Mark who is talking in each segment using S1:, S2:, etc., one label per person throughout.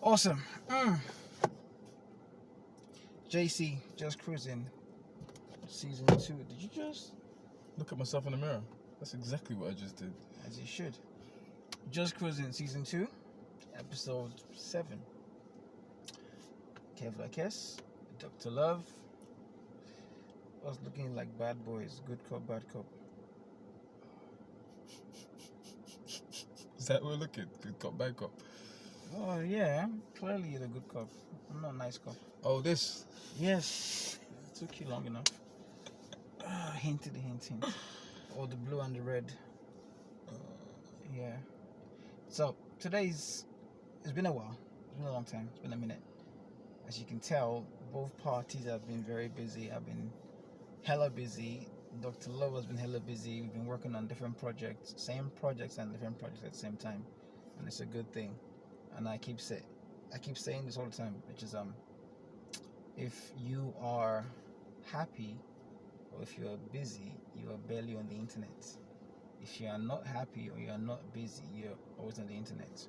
S1: Awesome. JC, Just Cruising, Season 2. Did you just?
S2: Look at myself in the mirror. That's exactly what I just did.
S1: As you should. Just Cruising, Season 2, Episode 7. Careful, I guess. Dr. Love. Us looking like bad boys. Good cop, bad cop.
S2: Is that what we're looking? Good cop, bad cop.
S1: Oh, yeah. Clearly you're the good cop. I'm not a nice cop.
S2: Oh, this?
S1: Yes. It took you long enough. Hint. Or the blue and the red. Yeah. So, it's been a while. It's been a long time. It's been a minute. As you can tell, both parties have been very busy. I've been hella busy. Dr. Love has been hella busy. We've been working on different projects. Same projects and different projects at the same time. And it's a good thing. And I keep saying this all the time, which is if you are happy or if you are busy, you are barely on the internet. If you are not happy or you are not busy, you're always on the internet.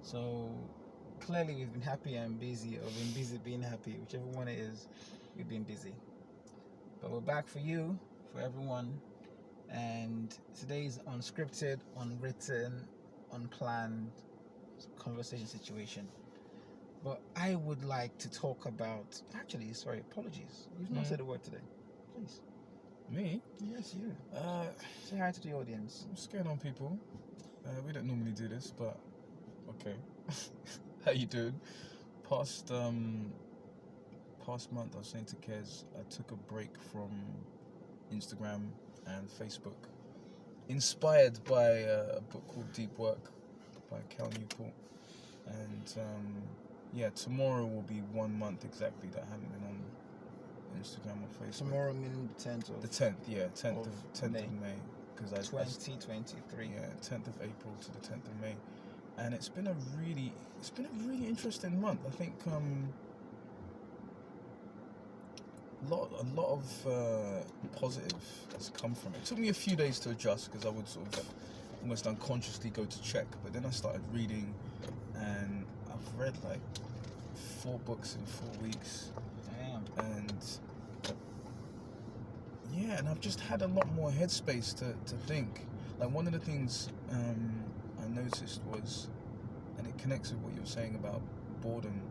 S1: So clearly we've been happy and busy, or been busy being happy, whichever one it is, we've been busy. But we're back for you, for everyone, and today's unscripted, unwritten, unplanned conversation situation. But I would like to talk about, apologies. You've not said a word today. Please.
S2: Me?
S1: Yes, you. Say hi to the audience.
S2: What's going on, people? We don't normally do this, but okay. How you doing? Past month, I was saying to Kez, I took a break from Instagram and Facebook, inspired by a book called Deep Work by Cal Newport. And tomorrow will be 1 month exactly that I haven't been on Instagram or Facebook.
S1: Tomorrow meaning the 10th of...
S2: The 10th of May. Because
S1: 2023.
S2: Yeah, 10th of April to the 10th of May. And it's been a really interesting month. I think a lot of positive has come from it. It took me a few days to adjust because I would sort of almost unconsciously go to check, but then I started reading, and I've read like 4 books in 4 weeks.
S1: Damn.
S2: And I've just had a lot more headspace to think. Like, one of the things I noticed was, and it connects with what you were saying about boredom,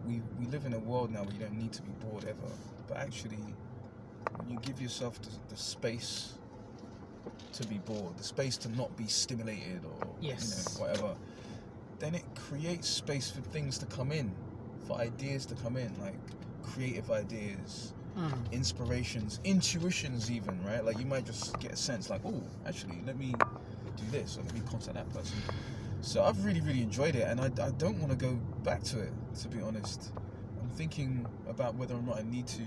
S2: we live in a world now where you don't need to be bored ever, but actually when you give yourself the space to be bored, the space to not be stimulated or whatever, then it creates space for things to come in, for ideas to come in, like creative ideas, inspirations, intuitions even, right? Like, you might just get a sense like, oh, actually, let me do this, or let me contact that person. So I've really enjoyed it, and I don't want to go back to it, to be honest. I'm thinking about whether or not I need to.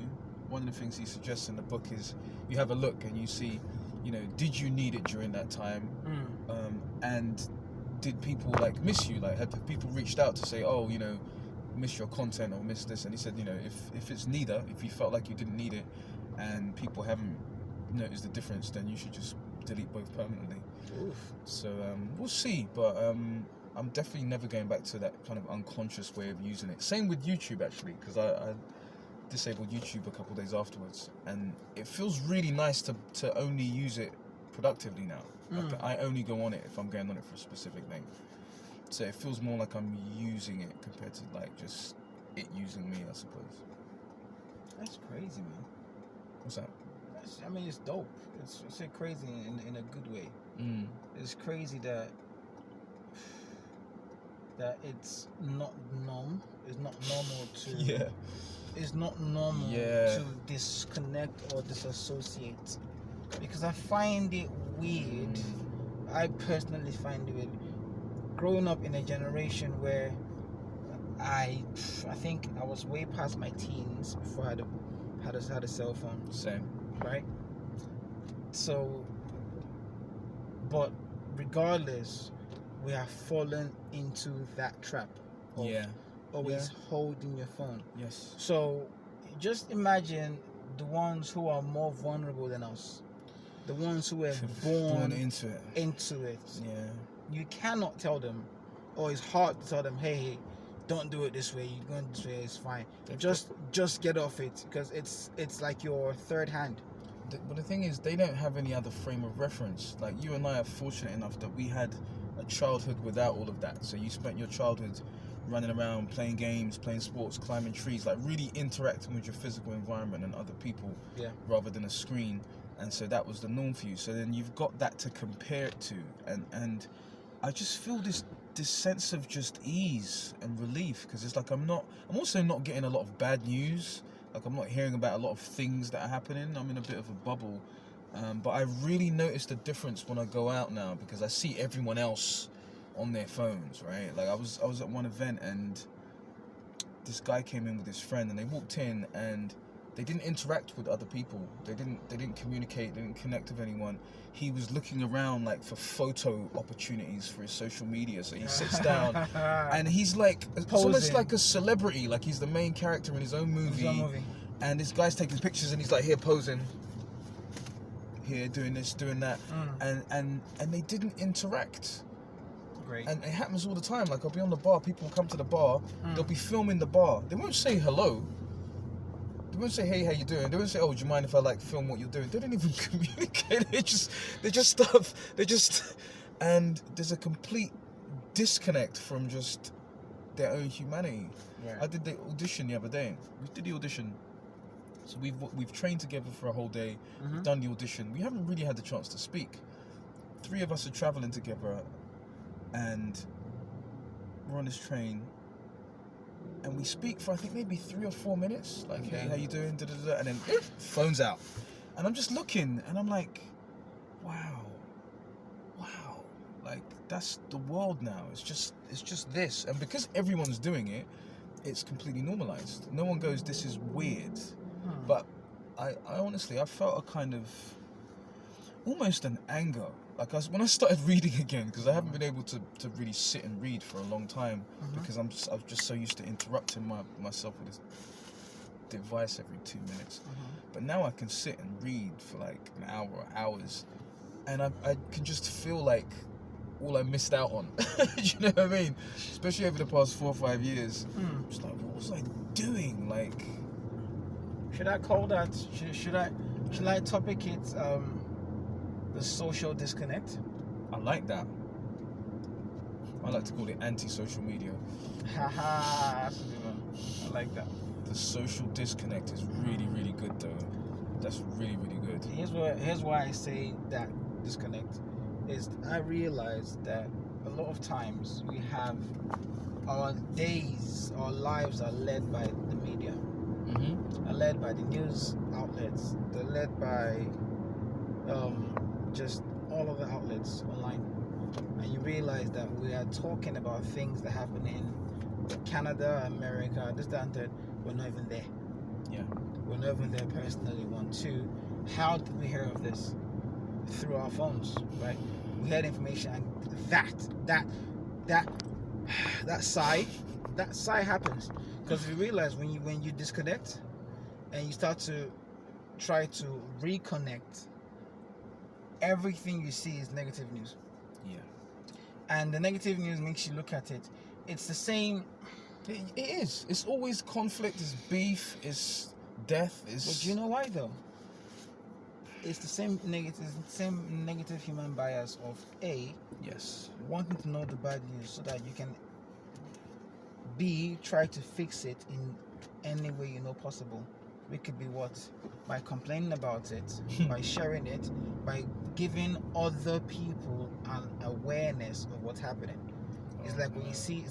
S2: One of the things he suggests in the book is you have a look and you see, did you need it during that time? And did people like miss you? Like, have people reached out to say, oh, miss your content or miss this? And he said, if it's neither, if you felt like you didn't need it and people haven't noticed the difference, then you should just delete both permanently.
S1: Oof.
S2: So we'll see, but I'm definitely never going back to that kind of unconscious way of using it. Same with YouTube, actually, because I disabled YouTube a couple of days afterwards, and it feels really nice to only use it productively now. Like, I only go on it if I'm going on it for a specific thing. So it feels more like I'm using it compared to like just it using me, I suppose.
S1: That's crazy, man.
S2: What's that?
S1: It's dope. It's crazy in a good way. It's crazy that it's not norm. It's not normal to.
S2: Yeah.
S1: It's not normal to disconnect or disassociate, because I find it weird. I personally find it weird. Growing up in a generation where I think I was way past my teens before I had a cell phone.
S2: Same.
S1: Right? So, but regardless, we have fallen into that trap of always holding your phone.
S2: Yes.
S1: So, just imagine the ones who are more vulnerable than us, the ones who were born
S2: into it.
S1: Yeah. You cannot tell them, or it's hard to tell them, hey, don't do it this way. You're going this way, it's fine. Just get off it, because it's like your third hand.
S2: But the thing is, they don't have any other frame of reference. Like, you and I are fortunate enough that we had a childhood without all of that. So you spent your childhood running around, playing games, playing sports, climbing trees, like really interacting with your physical environment and other people, rather than a screen. And so that was the norm for you. So then you've got that to compare it to, and I just feel this sense of just ease and relief, because it's like I'm also not getting a lot of bad news. Like, I'm not hearing about a lot of things that are happening. I'm in a bit of a bubble. But I really noticed a difference when I go out now, because I see everyone else on their phones, right? Like, I was at one event, and this guy came in with his friend, and they walked in, and they didn't interact with other people. They didn't communicate. They didn't connect with anyone. He was looking around like for photo opportunities for his social media. So he sits down, and he's like, it's almost like a celebrity. Like, he's the main character in his own movie. And this guy's taking pictures, and he's like here posing, here doing this, doing that, and they didn't interact.
S1: Great.
S2: And it happens all the time. Like, I'll be on the bar, people will come to the bar, they'll be filming the bar. They won't say hello. They won't say, hey, how you doing? They won't say, oh, do you mind if I like film what you're doing? They don't even communicate. They just and there's a complete disconnect from just their own humanity. Right. I did the audition the other day. We did the audition. So we've trained together for a whole day. We've done the audition. We haven't really had the chance to speak. 3 of us are traveling together, and we're on this train, and we speak for, I think, maybe 3 or 4 minutes. Like, hey, how you doing? Da-da-da-da. And then phone's out. And I'm just looking, and I'm like, wow. Like, that's the world now. It's just this. And because everyone's doing it, it's completely normalized. No one goes, this is weird. But I honestly, I felt a kind of, almost an anger. Like, when I started reading again, because I haven't been able to really sit and read for a long time, because I'm just so used to interrupting myself with this device every 2 minutes. But now I can sit and read for like an hour or hours, and I can just feel like all I missed out on. You know what I mean? Especially over the past 4 or 5 years. Just like, what was I doing? Like,
S1: should I call that? Should I topic it? The social disconnect.
S2: I like that. I like to call it anti-social media.
S1: Haha, that's a good one. I like that.
S2: The social disconnect is really, really good, though. That's really, really good.
S1: Here's why I say that disconnect is I realize that a lot of times we have our days, our lives are led by the media, are led by the news outlets, they're led by just all of the outlets online, and you realize that we are talking about things that happen in Canada, America, this, that, and that. We're not even there.
S2: Yeah. We're
S1: not even there personally. 1, 2. How did we hear of this? Through our phones, right? We had information, and that sigh happens because you realize when you disconnect and you start to try to reconnect, everything you see is negative news.
S2: Yeah. And
S1: the negative news makes you look at it. It's the same.
S2: It is. It's always conflict. It's beef. It's death.
S1: But do you know why though? It's the same negative human bias of wanting to know the bad news so that you can try to fix it in any way you know possible. It could be what? By complaining about it, by sharing it, by giving other people an awareness of what's happening. It's like when you see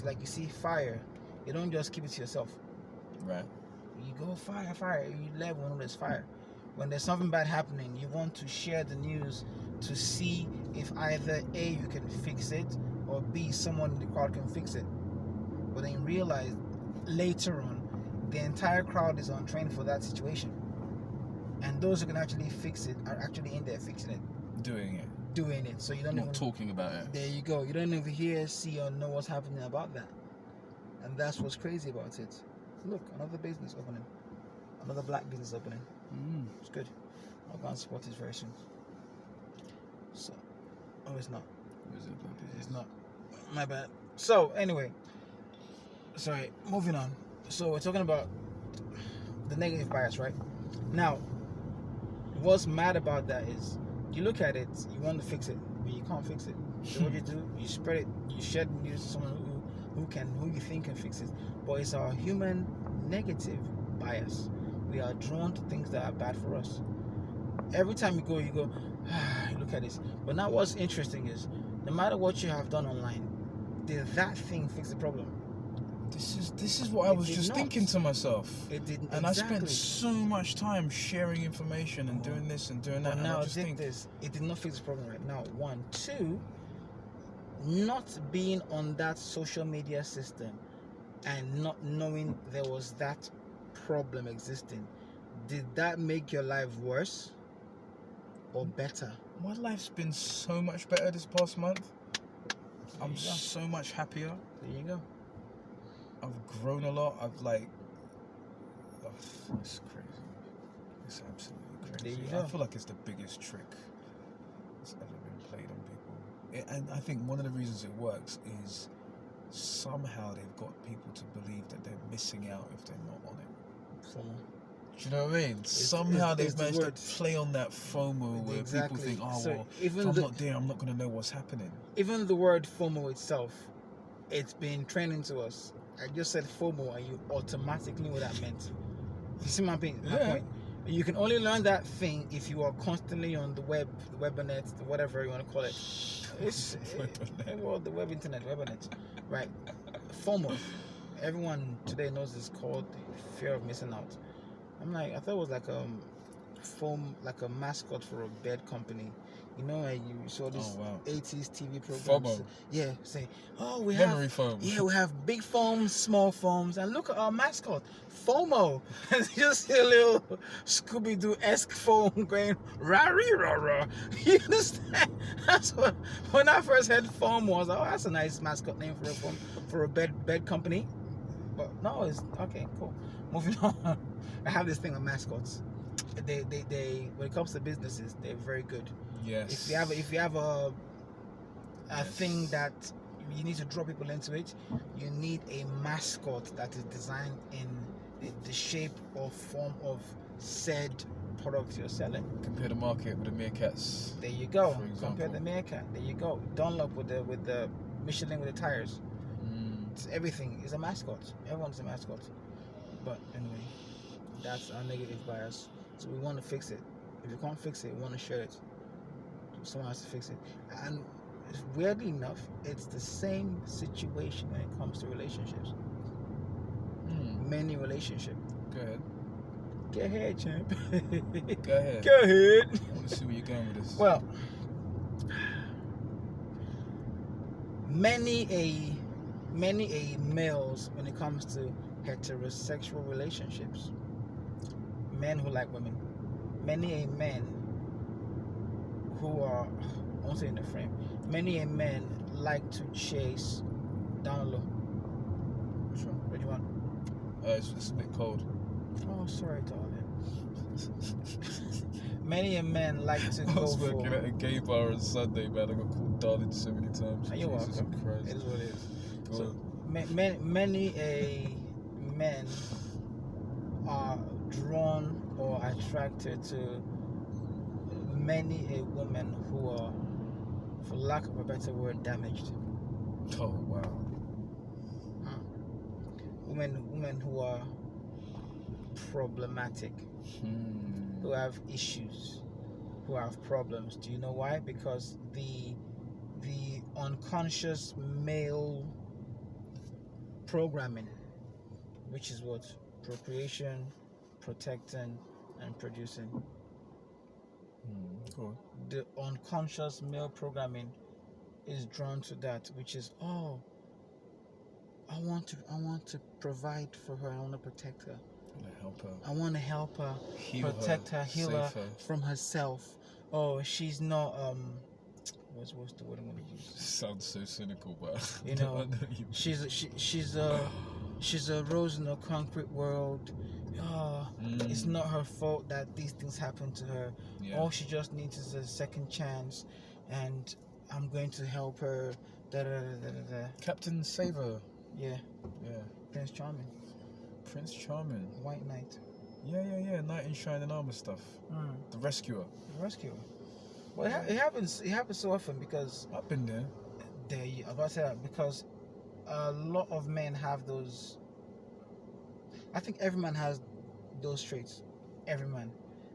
S1: fire, you don't just keep it to yourself.
S2: Right.
S1: You go fire. You let one know there's fire. When there's something bad happening, you want to share the news to see if either A, you can fix it, or B, someone in the crowd can fix it. But then you realize later on, the entire crowd is untrained for that situation. And those who can actually fix it are actually in there fixing it. Doing it. So you don't
S2: Not talking about it.
S1: There you go. You don't even hear, see, or know what's happening about that. And that's what's crazy about it. Look, another business opening. Another black business opening. It's good. I'll go and support it very soon. So, it's not.
S2: Is it a black business?
S1: It's not. My bad. So anyway, sorry, moving on. So we're talking about the negative bias, right? Now, what's mad about that is you look at it, you want to fix it, but you can't fix it. So what do? You spread it, you share the news to someone who you think can fix it. But it's our human negative bias. We are drawn to things that are bad for us. Every time you go, you look at this. But now what's interesting is, no matter what you have done online, did that thing fix the problem?
S2: This is what I was just thinking to myself.
S1: It didn't.
S2: And
S1: exactly.
S2: I spent so much time sharing information and doing this and doing that.
S1: But
S2: and
S1: now
S2: I just think
S1: this. It did not fix the problem right now. 1, 2, not being on that social media system and not knowing there was that problem existing, did that make your life worse or better?
S2: my life's been so much better this past month. I'm so much happier.
S1: There you go.
S2: I've grown a lot. It's crazy. It's absolutely crazy.
S1: There you go.
S2: I feel like it's the biggest trick that's ever been played on people. And I think one of the reasons it works is somehow they've got people to believe that they're missing out if they're not on it.
S1: FOMO.
S2: Do you know what I mean? Somehow they've managed to play on that FOMO where people think, if I'm not there, I'm not going to know what's happening.
S1: Even the word FOMO itself, it's been trained into us. I just said FOMO and you automatically knew what that meant. You see my point? You can only learn that thing if you are constantly on the web, the webinet, whatever you want to call it. The web internet, webinet, right? FOMO. Everyone today knows it's called fear of missing out. I thought it was like like a mascot for a bed company. You know, you saw this 80s TV programs.
S2: FOMO.
S1: Yeah, say, we
S2: memory
S1: have
S2: foam.
S1: Yeah, we have big foams, small foams, and look at our mascot, FOMO. It's just a little Scooby-Doo-esque foam going rah-ree-rah-rah. You understand? That's what, when I first heard FOMO, I was like, that's a nice mascot name for a bed company. But no, it's okay, cool. Moving on. I have this thing on mascots. They when it comes to businesses, they're very good.
S2: Yes.
S1: If you have a thing that you need to draw people into it, you need a mascot that is designed in the shape or form of said product you're selling.
S2: Compare the market with the meerkats.
S1: There you go.
S2: For example.
S1: Compare the meerkat. There you go. Dunlop with the Michelin with the tires. It's everything is a mascot. Everyone's a mascot. But anyway, that's our negative bias. So we want to fix it. If you can't fix it, we want to share it. Someone has to fix it. And weirdly enough, it's the same situation when it comes to relationships. Many relationships.
S2: Go ahead.
S1: Go ahead, champ.
S2: Go ahead.
S1: Go ahead.
S2: I want to see where you're going with this.
S1: Well, many a males when it comes to heterosexual relationships, men who like women, many a men who are also in the frame, many a men like to chase down low.
S2: Sure.
S1: What do you want?
S2: It's a bit cold.
S1: Oh, sorry, darling. Many a men like to
S2: I
S1: go
S2: was
S1: for.
S2: working at a gay bar on Sunday, man. I got called darling so many times.
S1: You're
S2: Jesus
S1: welcome.
S2: Christ.
S1: It is what it is.
S2: Go
S1: So,
S2: on.
S1: many a men are drawn or attracted to many a woman who are, for lack of a better word, damaged.
S2: Oh, wow.
S1: Women who are problematic, who have issues, who have problems. Do you know why? Because the unconscious male programming, which is what? Procreation, protecting, and producing.
S2: Go on.
S1: The unconscious male programming is drawn to that, which is, I want to provide for her. I want to protect her. I want to help her, protect her, heal her from herself. Oh, she's not what's the word I'm gonna use?
S2: Sounds so cynical, but
S1: you know, she's a rose in a concrete world. It's not her fault that these things happen to her. All she just needs is a second chance, and I'm going to help her Da, da, da, da, da, da.
S2: Captain Saver.
S1: Yeah,
S2: Yeah.
S1: Prince Charming,
S2: Prince Charming.
S1: White Knight,
S2: Yeah. Knight in shining armor stuff. The Rescuer.
S1: the Rescuer. Well, it happens. It happens so often because
S2: I've been there.
S1: I'm about to say that because a lot of men have those. I think every man has those traits. Every man,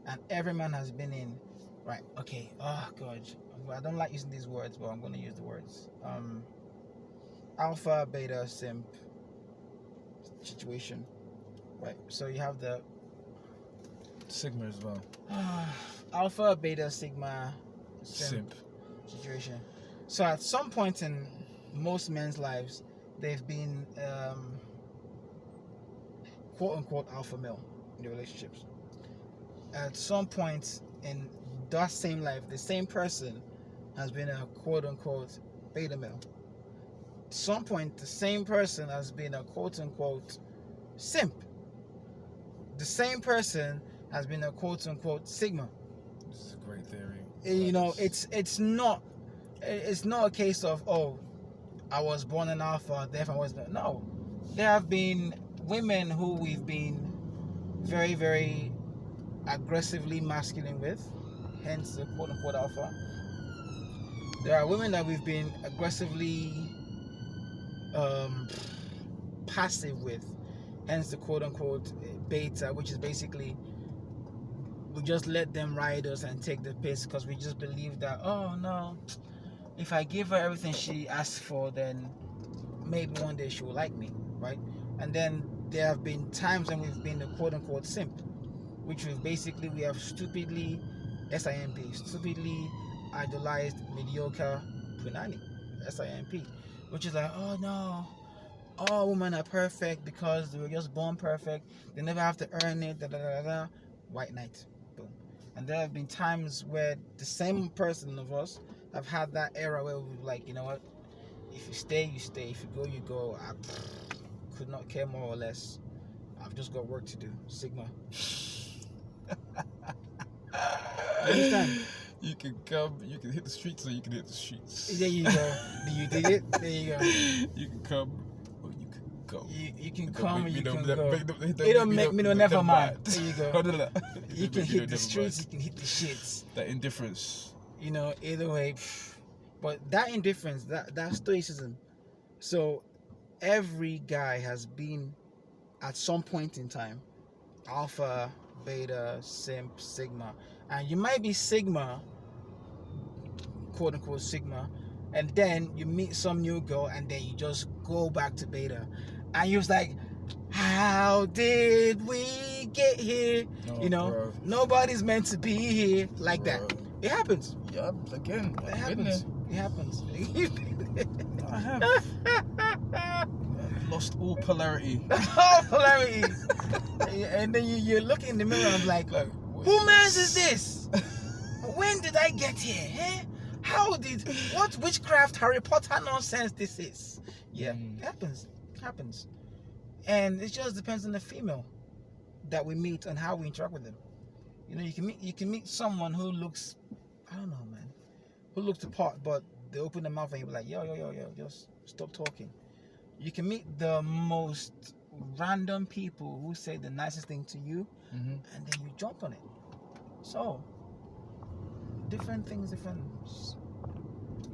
S1: and every man has been in. Right. Okay. Oh God. I don't like using these words, but I'm going to use the words. Alpha, beta, simp situation. Right. So you have the
S2: Sigma as well.
S1: alpha, beta, sigma, simp situation. So at some point in most men's lives, they've been quote unquote alpha male in their relationships. At some point in that same life, the same person has been a quote unquote beta male. At some point, the same person has been a quote unquote simp. The same person has been a quote unquote sigma.
S2: This is a great theory.
S1: You know, it's not a case of, oh, I was born an alpha, therefore I was no. There have been women who we've been very, very aggressively masculine with, hence the quote unquote alpha. There are women that we've been aggressively passive with, hence the quote unquote beta, which is basically we just let them ride us and take the piss because we just believe that, oh no, if I give her everything she asks for, then maybe one day she will like me, right? And then there have been times when we've been the quote unquote simp, which we have stupidly stupidly idolized mediocre punani, SIMP, which is like, oh no, all women are perfect because they were just born perfect, they never have to earn it, white knight, boom. And there have been times where the same person of us have had that era where we're like, you know what, if you stay, you stay, if you go, you go. I could not care more or less. I've just got work to do. Sigma. You understand?
S2: You can come, you can hit the streets, or you can hit the streets.
S1: There you go. Do you dig it? There you go.
S2: You can come, or you can go.
S1: You can come, or you can go.
S2: It
S1: don't make me no never mind. There you go.
S2: go.
S1: You can hit the streets, you can hit the shits.
S2: That indifference.
S1: You know, either way. But that indifference, that stoicism. So every guy has been at some point in time alpha, beta, simp, sigma. And you might be sigma, quote unquote sigma, and then you meet some new girl and then you just go back to beta. And you're like, how did we get here?
S2: Oh,
S1: you know,
S2: bro.
S1: Nobody's meant to be here like
S2: Bro.
S1: that. It happens.
S2: Yeah, again,
S1: It happens. It happens.
S2: I have lost all polarity.
S1: All polarity. And then you look in the mirror and like, who man's is this? When did I get here? Eh? What witchcraft Harry Potter nonsense this is? Yeah, it happens. It happens. And it just depends on the female that we meet and how we interact with them. You know, you can meet someone who looks, I don't know, man, who looks the part, but they open their mouth and you be like, yo, just stop talking. You can meet the most random people who say the nicest thing to you, and then you jump on it. So, different things, it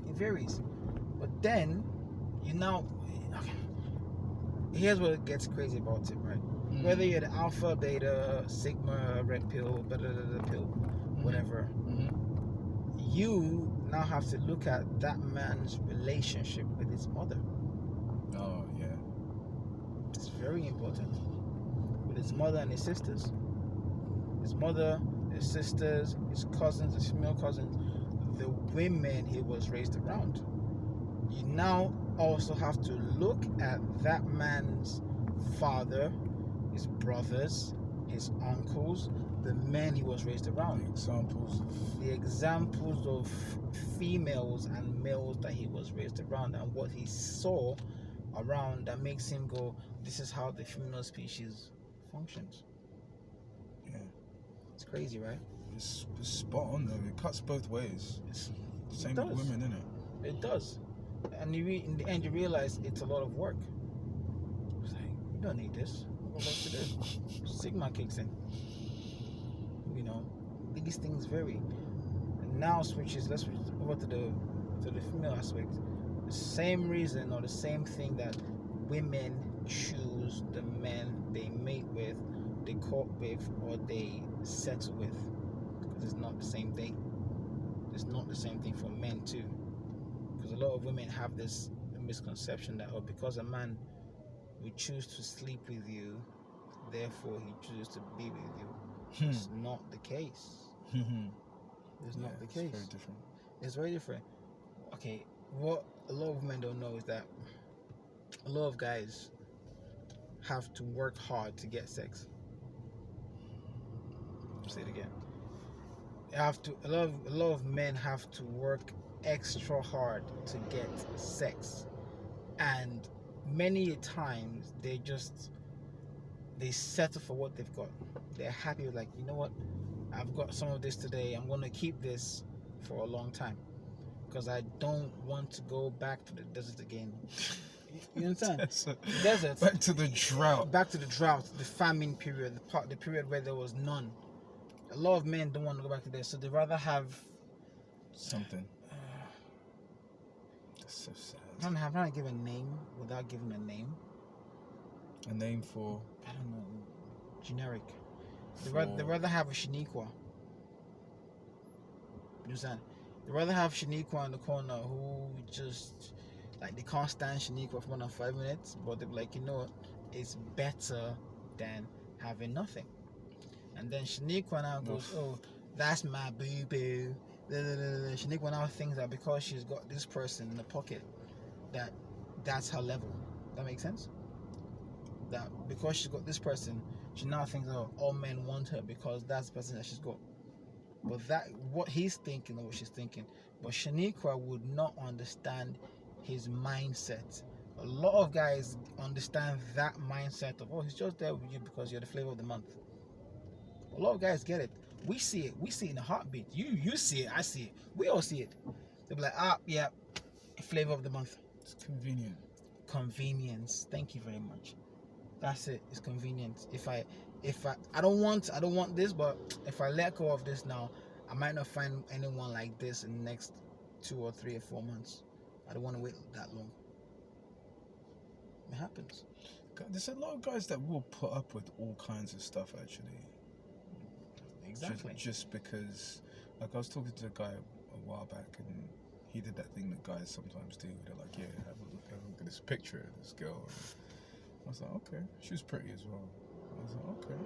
S1: varies. But then, okay, here's what gets crazy about it, right? Whether you're the alpha, beta, sigma, red pill, pill, whatever, you now have to look at that man's relationship with his mother.
S2: Oh, yeah.
S1: It's very important. With his mother and his sisters. His mother, his sisters, his cousins, his female cousins, the women he was raised around. You now also have to look at that man's father, his brothers, his uncles, the men he was raised around. The examples of females and males that he was raised around, and what he saw around that makes him go, this is how the female species functions.
S2: Yeah.
S1: It's crazy, right?
S2: It's spot on though. It cuts both ways. Same with women, innit?
S1: It does. and in the end you realize it's a lot of work. It's like, you don't need this. Go back to the Sigma kicks in. You know, these things vary. And now let's switch over to the female aspect. The same reason or the same thing that women choose the men they mate with, they court with, or they settle with, because it's not the same thing. It's not the same thing for men too, because a lot of women have this misconception that, oh, because a man will choose to sleep with you, therefore he chooses to be with you. It's not the case. It's not the case.
S2: It's very different.
S1: It's very different. Okay, what a lot of women don't know is that a lot of guys have to work hard to get sex. I'll say it again. A lot of men have to work extra hard to get sex, and many times they settle for what they've got. They're happy with, like, you know what, I've got some of this today, I'm going to keep this for a long time because I don't want to go back to the desert again. You understand? Desert.
S2: Back to the drought.
S1: The famine period, the period where there was none. A lot of men don't want to go back to there, so they rather have
S2: something. That's so sad.
S1: I'm trying to give a name without giving a name.
S2: A name for?
S1: I don't know. Generic. They rather have a Shaniqua. You understand? They rather have Shaniqua in the corner who just, like, they can't stand Shaniqua for more than 5 minutes, but they're like, you know what? It's better than having nothing. And then Shaniqua now goes, oh, that's my boo-boo. Shaniqua now thinks that because she's got this person in the pocket, that's her level. That makes sense? That because she's got this person, she now thinks, oh, all men want her because that's the person that she's got. But that, what he's thinking or what she's thinking. But Shaniqua would not understand his mindset. A lot of guys understand that mindset of, oh, he's just there with you because you're the flavor of the month. A lot of guys get it. We see it in a heartbeat. You see it, I see it. We all see it. They'll be like, yeah, flavor of the month.
S2: It's convenient.
S1: Convenience. Thank you very much. That's it. It's convenient. If I don't want this, but if I let go of this now, I might not find anyone like this in the next 2 or 3 or 4 months. I don't want to wait that long. It happens.
S2: There's a lot of guys that will put up with all kinds of stuff, actually.
S1: Exactly.
S2: Just because, like, I was talking to a guy a while back, and he did that thing that guys sometimes do. They're like, yeah, have a look at this picture of this girl. And I was like, okay. She was pretty as well. I was like, okay.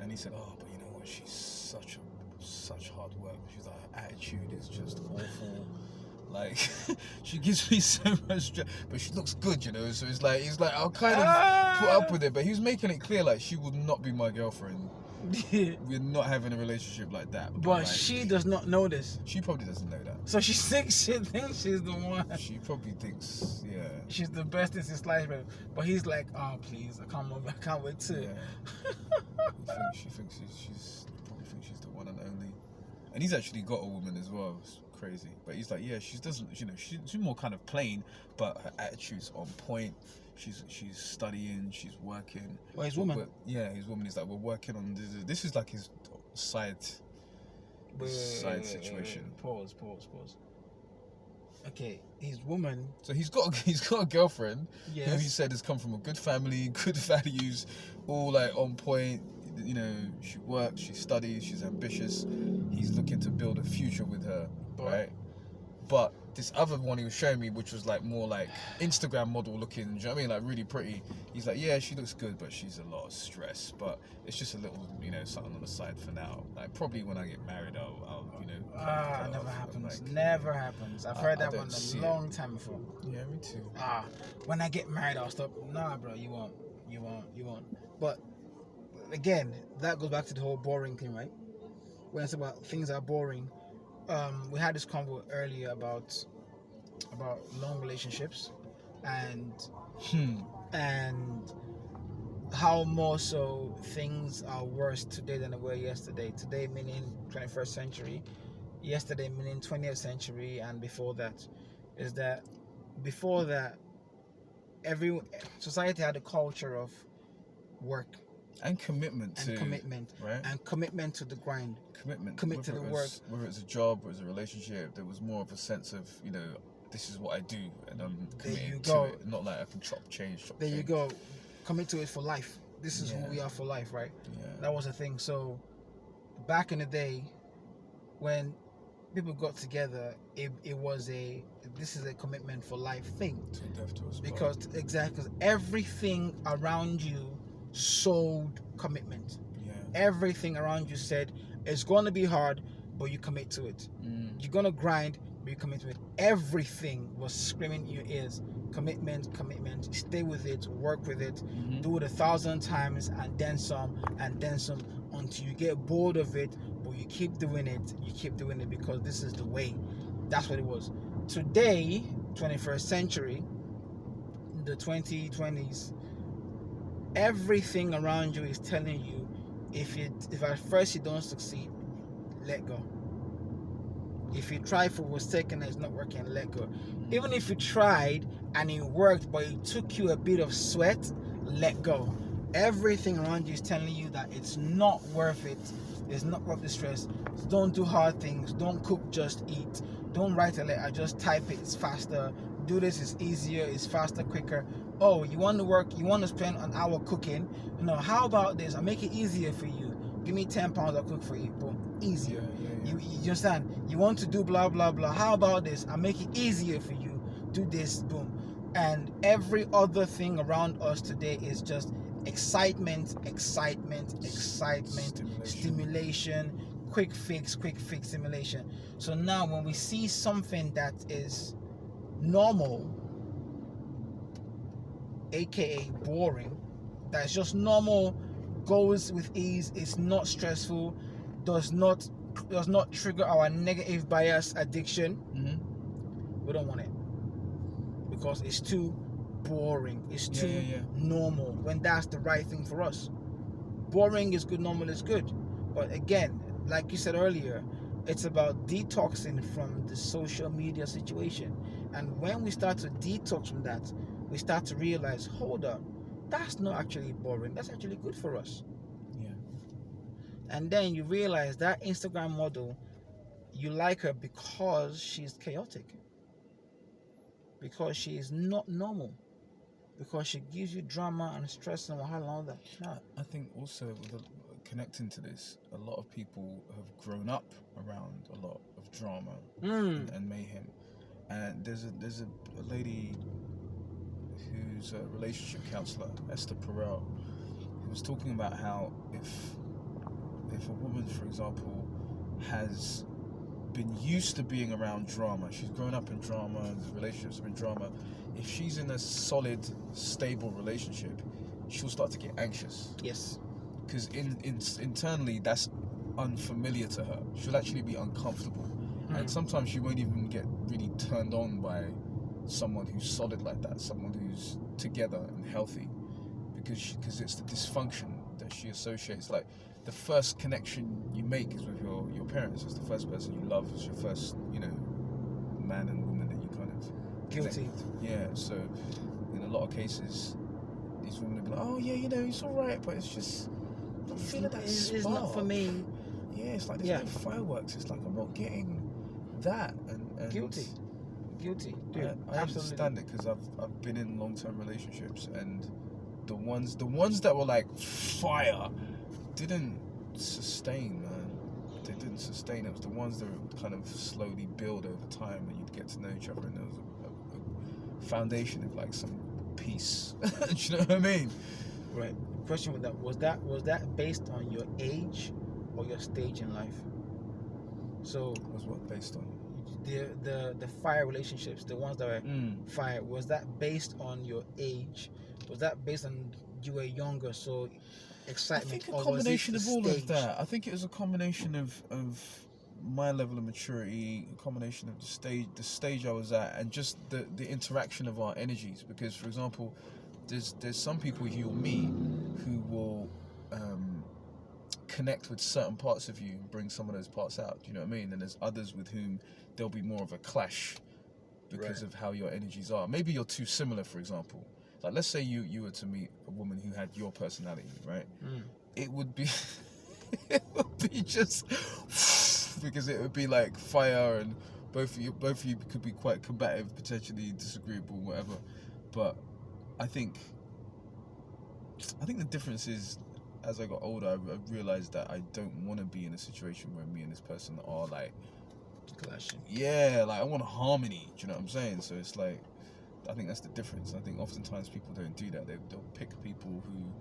S2: And he said, oh, but you know what? She's such hard work. She's like, her attitude is just awful. Like, she gives me so much stress, but she looks good, you know. So he's like, I'll kind of put up with it, but he was making it clear, like, she would not be my girlfriend. We're not having a relationship like that.
S1: But like, she does not know this.
S2: She probably doesn't know that.
S1: So she thinks she's the one.
S2: She probably thinks, yeah,
S1: she's the best in sliced bread. But he's like, oh, please, I can't wait to.
S2: Yeah. She thinks she's probably thinks she's the one and only. And he's actually got a woman as well. It's crazy. But he's like, yeah, she doesn't, you know, she's more kind of plain, but her attitude's on point. She's studying, she's working.
S1: Well, his woman.
S2: His woman is like, we're working on this. This is like his side situation.
S1: Pause. Okay, his woman.
S2: So he's got a girlfriend.
S1: Yes.
S2: Who he said has come from a good family, good values, all like on point. You know, she works, she studies, she's ambitious. He's looking to build a future with her, right? But this other one he was showing me, which was like more like Instagram model looking, do you know what I mean? Like really pretty. He's like, yeah, she looks good, but she's a lot of stress. But it's just a little, you know, something on the side for now. Like probably when I get married, I'll you know.
S1: Never happens. Like, never happens. I've heard that one a long time before.
S2: Yeah, me too.
S1: When I get married, I'll stop. Nah, bro, you won't. But again, that goes back to the whole boring thing, right? When it's about things are boring. We had this convo earlier about long relationships and how more so things are worse today than they were yesterday. Today meaning 21st century, yesterday meaning 20th century, and before that is that before that, every society had a culture of work
S2: And commitment
S1: and
S2: to
S1: commitment,
S2: right.
S1: and commitment to the grind,
S2: Commitment.
S1: commit to the work.
S2: Whether it's a job or it's a relationship, there was more of a sense of, this is what I do, and I'm
S1: There you
S2: committed
S1: go.
S2: to it. Not like I can chop change.
S1: There you go. Commit to it for life. This is who
S2: Yeah.
S1: we are for life, right?
S2: Yeah.
S1: That was the thing. So back in the day, when people got together, it was this is a commitment for life thing.
S2: To death to us.
S1: Because everything around you sold commitment.
S2: Yeah.
S1: Everything around you said it's gonna be hard, but you commit to it. You're gonna grind, but you commit to it. Everything was screaming in your ears: commitment, commitment. Stay with it, work with it, do it 1,000 times, and then some, until you get bored of it. But you keep doing it. You keep doing it because this is the way. That's what it was. Today, 21st century, the 2020s, everything around you is telling you, if at first you don't succeed, let go. If you try for a second and it's not working, let go. Even if you tried and it worked, but it took you a bit of sweat, let go. Everything around you is telling you that it's not worth it. It's not worth the stress. Don't do hard things. Don't cook, just eat. Don't write a letter, just type it. It's faster. Do this, it's easier, it's faster, quicker. Oh, you want to work, you want to spend an hour cooking? How about this? I'll make it easier for you. Give me £10, I'll cook for you. Boom, easier.
S2: Yeah.
S1: You understand? You want to do blah, blah, blah. How about this? I'll make it easier for you. Do this, boom. And every other thing around us today is just excitement, stimulation, quick fix, stimulation. So now when we see something that is normal, aka boring, that's just normal, goes with ease, it's not stressful, does not trigger our negative bias addiction, we don't want it because it's too boring, it's too normal, when that's the right thing for us. Boring is good, normal is good, but again, like you said earlier, it's about detoxing from the social media situation. And when we start to detox from that, we start to realize, hold up, that's not actually boring, that's actually good for us.
S2: Yeah.
S1: And then you realize that Instagram model, you like her because she's chaotic, because she is not normal, because she gives you drama and stress and all that. No.
S2: I think also connecting to this, a lot of people have grown up around a lot of drama and mayhem. And there's a lady who's a relationship counselor, Esther Perel, who was talking about how if a woman, for example, has been used to being around drama, she's grown up in drama, and the relationships have been drama, if she's in a solid, stable relationship, she'll start to get anxious.
S1: Yes.
S2: Because internally, that's unfamiliar to her. She'll actually be uncomfortable. And sometimes she won't even get really turned on by someone who's solid like that, someone who's together and healthy, because it's the dysfunction that she associates. Like, the first connection you make is with your parents. It's the first person you love. It's your first, man and woman that you kind of
S1: guilty.
S2: Yeah. So in a lot of cases, these women will be like, oh yeah, it's all right, but it's just not feeling that spark.
S1: It's not for me.
S2: Yeah, it's like there's no fireworks. It's like I'm not getting that. And
S1: guilty. Dude,
S2: I understand it because I've been in long-term relationships, and the ones that were like fire didn't sustain, man. They didn't sustain. It was the ones that would kind of slowly build over time, and you'd get to know each other, and there was a foundation of like some peace. Do you know what I mean?
S1: Right. Question with that was that based on your age or your stage in life? So
S2: Was what based on?
S1: The fire relationships, the ones that were fire, was that based on your age? Was that based on you were younger, so excitement?
S2: I think a combination of all of that. I think it was a combination of my level of maturity, a combination of the stage I was at, and just the interaction of our energies. Because, for example, there's some people you'll meet who will connect with certain parts of you and bring some of those parts out. Do you know what I mean? And there's others with whom there'll be more of a clash because
S1: Right.
S2: of how your energies are. Maybe you're too similar, for example. Like, let's say you were to meet a woman who had your personality, right? It would be it would be just because it would be like fire, and both of you could be quite combative, potentially disagreeable, whatever. But I think the difference is, as I got older, I realized that I don't want to be in a situation where me and this person are like
S1: Clashing.
S2: yeah, like I want a harmony. Do you know what I'm saying? So it's like, I think that's the difference. I think oftentimes people don't do that. They'll pick people who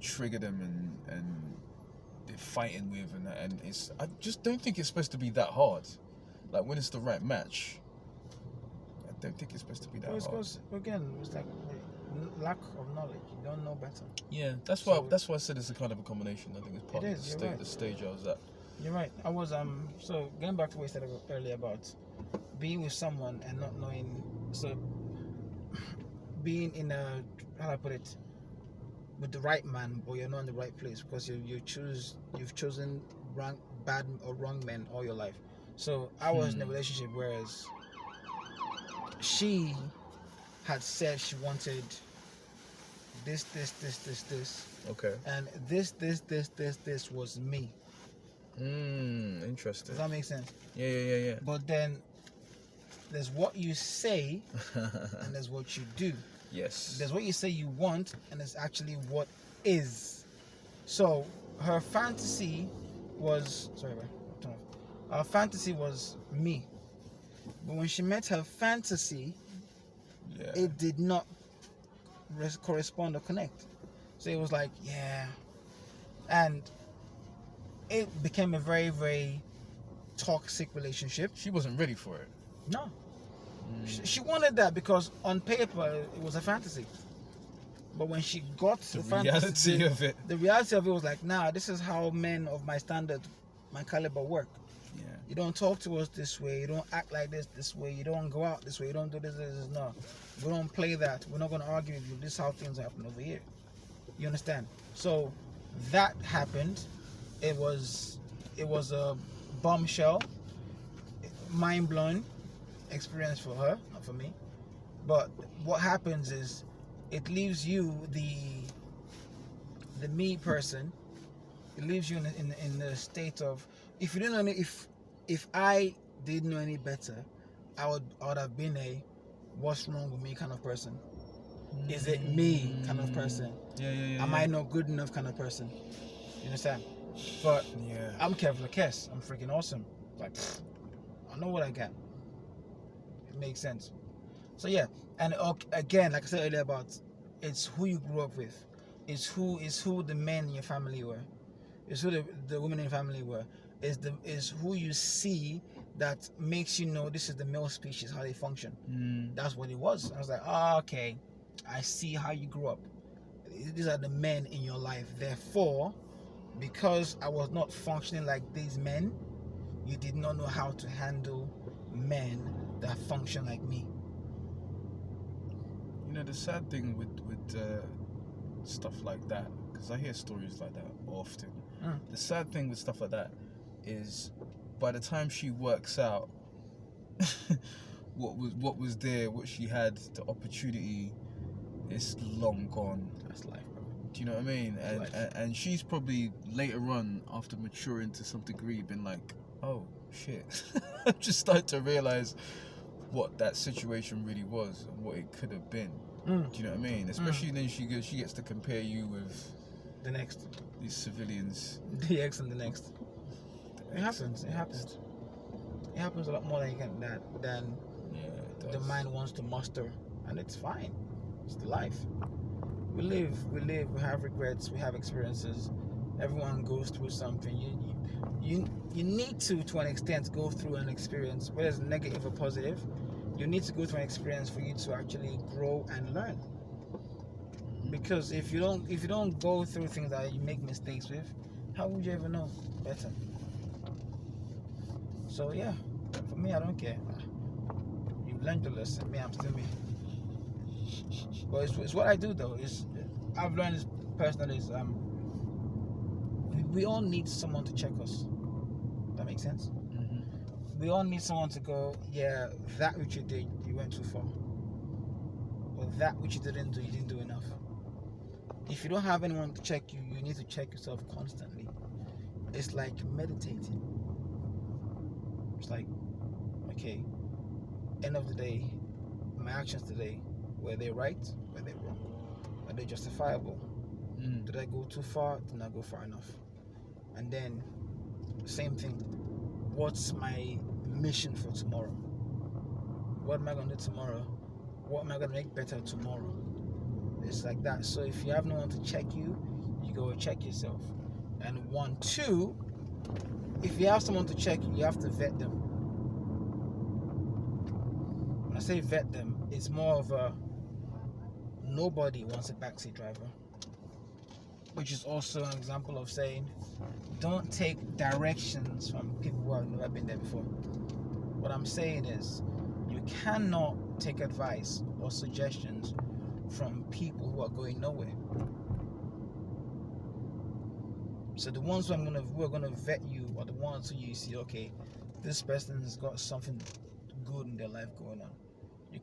S2: trigger them and they're fighting with, and it's, I just don't think it's supposed to be that hard. Like when it's the right match, I don't think it's supposed to be that hard.
S1: Because again, it's like lack of knowledge. You don't know better.
S2: Yeah, that's why I said it's a kind of a combination. I think it's part of the stage I was at.
S1: You're right. I was so getting back to what you said earlier about being with someone and not knowing, so being in a, how do I put it, with the right man, but you're not in the right place because you've chosen bad or wrong men all your life. So I was in a relationship whereas she had said she wanted this.
S2: Okay.
S1: And this was me.
S2: Interesting.
S1: Does that make sense?
S2: Yeah.
S1: But then there's what you say and there's what you do.
S2: Yes.
S1: There's what you say you want and there's actually what is. So her fantasy was her fantasy was me. But when she met her fantasy, it did not correspond or connect. So it was like, yeah. And it became a very, very toxic relationship.
S2: She wasn't ready for it.
S1: No. She wanted that because on paper it was a fantasy. But when she got the
S2: reality of it,
S1: the reality of it was like, nah, this is how men of my standard, my caliber work.
S2: Yeah.
S1: You don't talk to us this way. You don't act like this way. You don't go out this way. You don't do this. No. We don't play that. We're not going to argue with you. This is how things happen over here. You understand? So that happened. It was a bombshell, mind-blowing experience for her, not for me. But what happens is it leaves you, the me person, it leaves you in the state of, if you didn't know, if I didn't know any better, I would have been a what's wrong with me kind of person. Is it me kind of person?
S2: Yeah.
S1: Am I not good enough kind of person? You understand? But I'm Kevlar Kess. I'm freaking awesome. Like, I know what I got. It makes sense. So yeah, and again, like I said earlier about, it's who you grew up with. It's who the men in your family were. It's who the women in your family were. Is who you see that makes you know this is the male species, how they function. That's what it was. I was like, okay, I see how you grew up. These are the men in your life. Therefore, because I was not functioning like these men, you did not know how to handle men that function like me.
S2: You know, the sad thing with stuff like that, because I hear stories like that often. The sad thing with stuff like that is, by the time she works out what was there, what she had, the opportunity, it's long gone. That's life, bro. Do you know what I mean? And she's probably later on, after maturing to some degree, been like, oh shit, I've just started to realize what that situation really was and what it could have been. Do you know what I mean? Especially then she gets to compare you with
S1: the next,
S2: these civilians,
S1: the ex and the next. It happens a lot more than the mind wants to muster, and it's fine. It's the life. We live, we have regrets, we have experiences. Everyone goes through something. You need to an extent go through an experience, whether it's negative or positive. You need to go through an experience for you to actually grow and learn. Because if you don't go through things that you make mistakes with, how would you ever know better? So yeah, for me, I don't care. You've learned your lesson. Me, I'm still me. But it's what I do though. I've learned this personally. We all need someone to check us. That makes sense. We all need someone to go, yeah, that which you did, you you went too far. Or that which you didn't do enough. If you don't have anyone to check you, you need to check yourself constantly. It's like meditating. It's like, okay, end of the day, my actions today, were they right? Were they wrong? Are they justifiable? Did I go too far? Did not go far enough? And then, same thing. What's my mission for tomorrow? What am I going to do tomorrow? What am I going to make better tomorrow? It's like that. So if you have no one to check you, you go and check yourself. And 1, 2, if you have someone to check you, you have to vet them. When I say vet them, it's more of a nobody wants a backseat driver. Which is also an example of saying, don't take directions from people who have never been there before. What I'm saying is, you cannot take advice or suggestions from people who are going nowhere. So the ones who are gonna vet you are the ones who you see, okay, this person has got something good in their life going on. You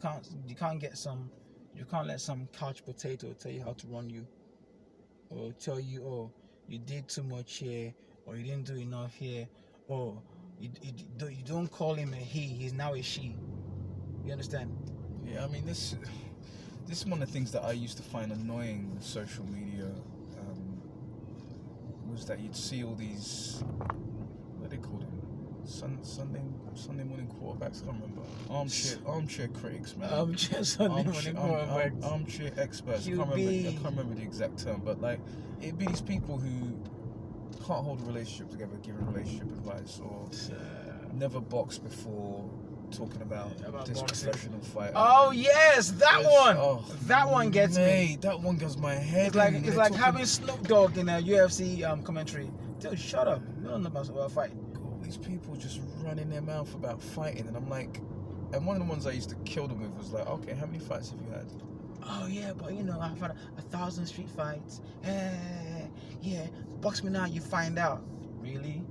S1: can't let some couch potato tell you how to run you, or tell you, oh, you did too much here, or you didn't do enough here, or you don't call him a he's now a she. You understand?
S2: Yeah, I mean, this is one of the things that I used to find annoying with social media, was that you'd see all these, what do they call them? Sunday morning quarterbacks. I can't remember. Armchair critics, man.
S1: Sunday morning quarterbacks.
S2: Armchair experts. I can't remember the exact term, but like, it'd be these people who can't hold a relationship together, giving relationship advice, or never boxed before, talking about this professional fighter.
S1: Oh yes, that one gets me.
S2: That one gets my head.
S1: It's like having Snoop Dogg in a UFC commentary. Dude, shut up. You don't know about fighting.
S2: These people just running their mouth about fighting, and I'm like, and one of the ones I used to kill them with was like, okay, how many fights have you had?
S1: Oh yeah, but I've had 1,000 street fights. Yeah, box me now, you find out. Really?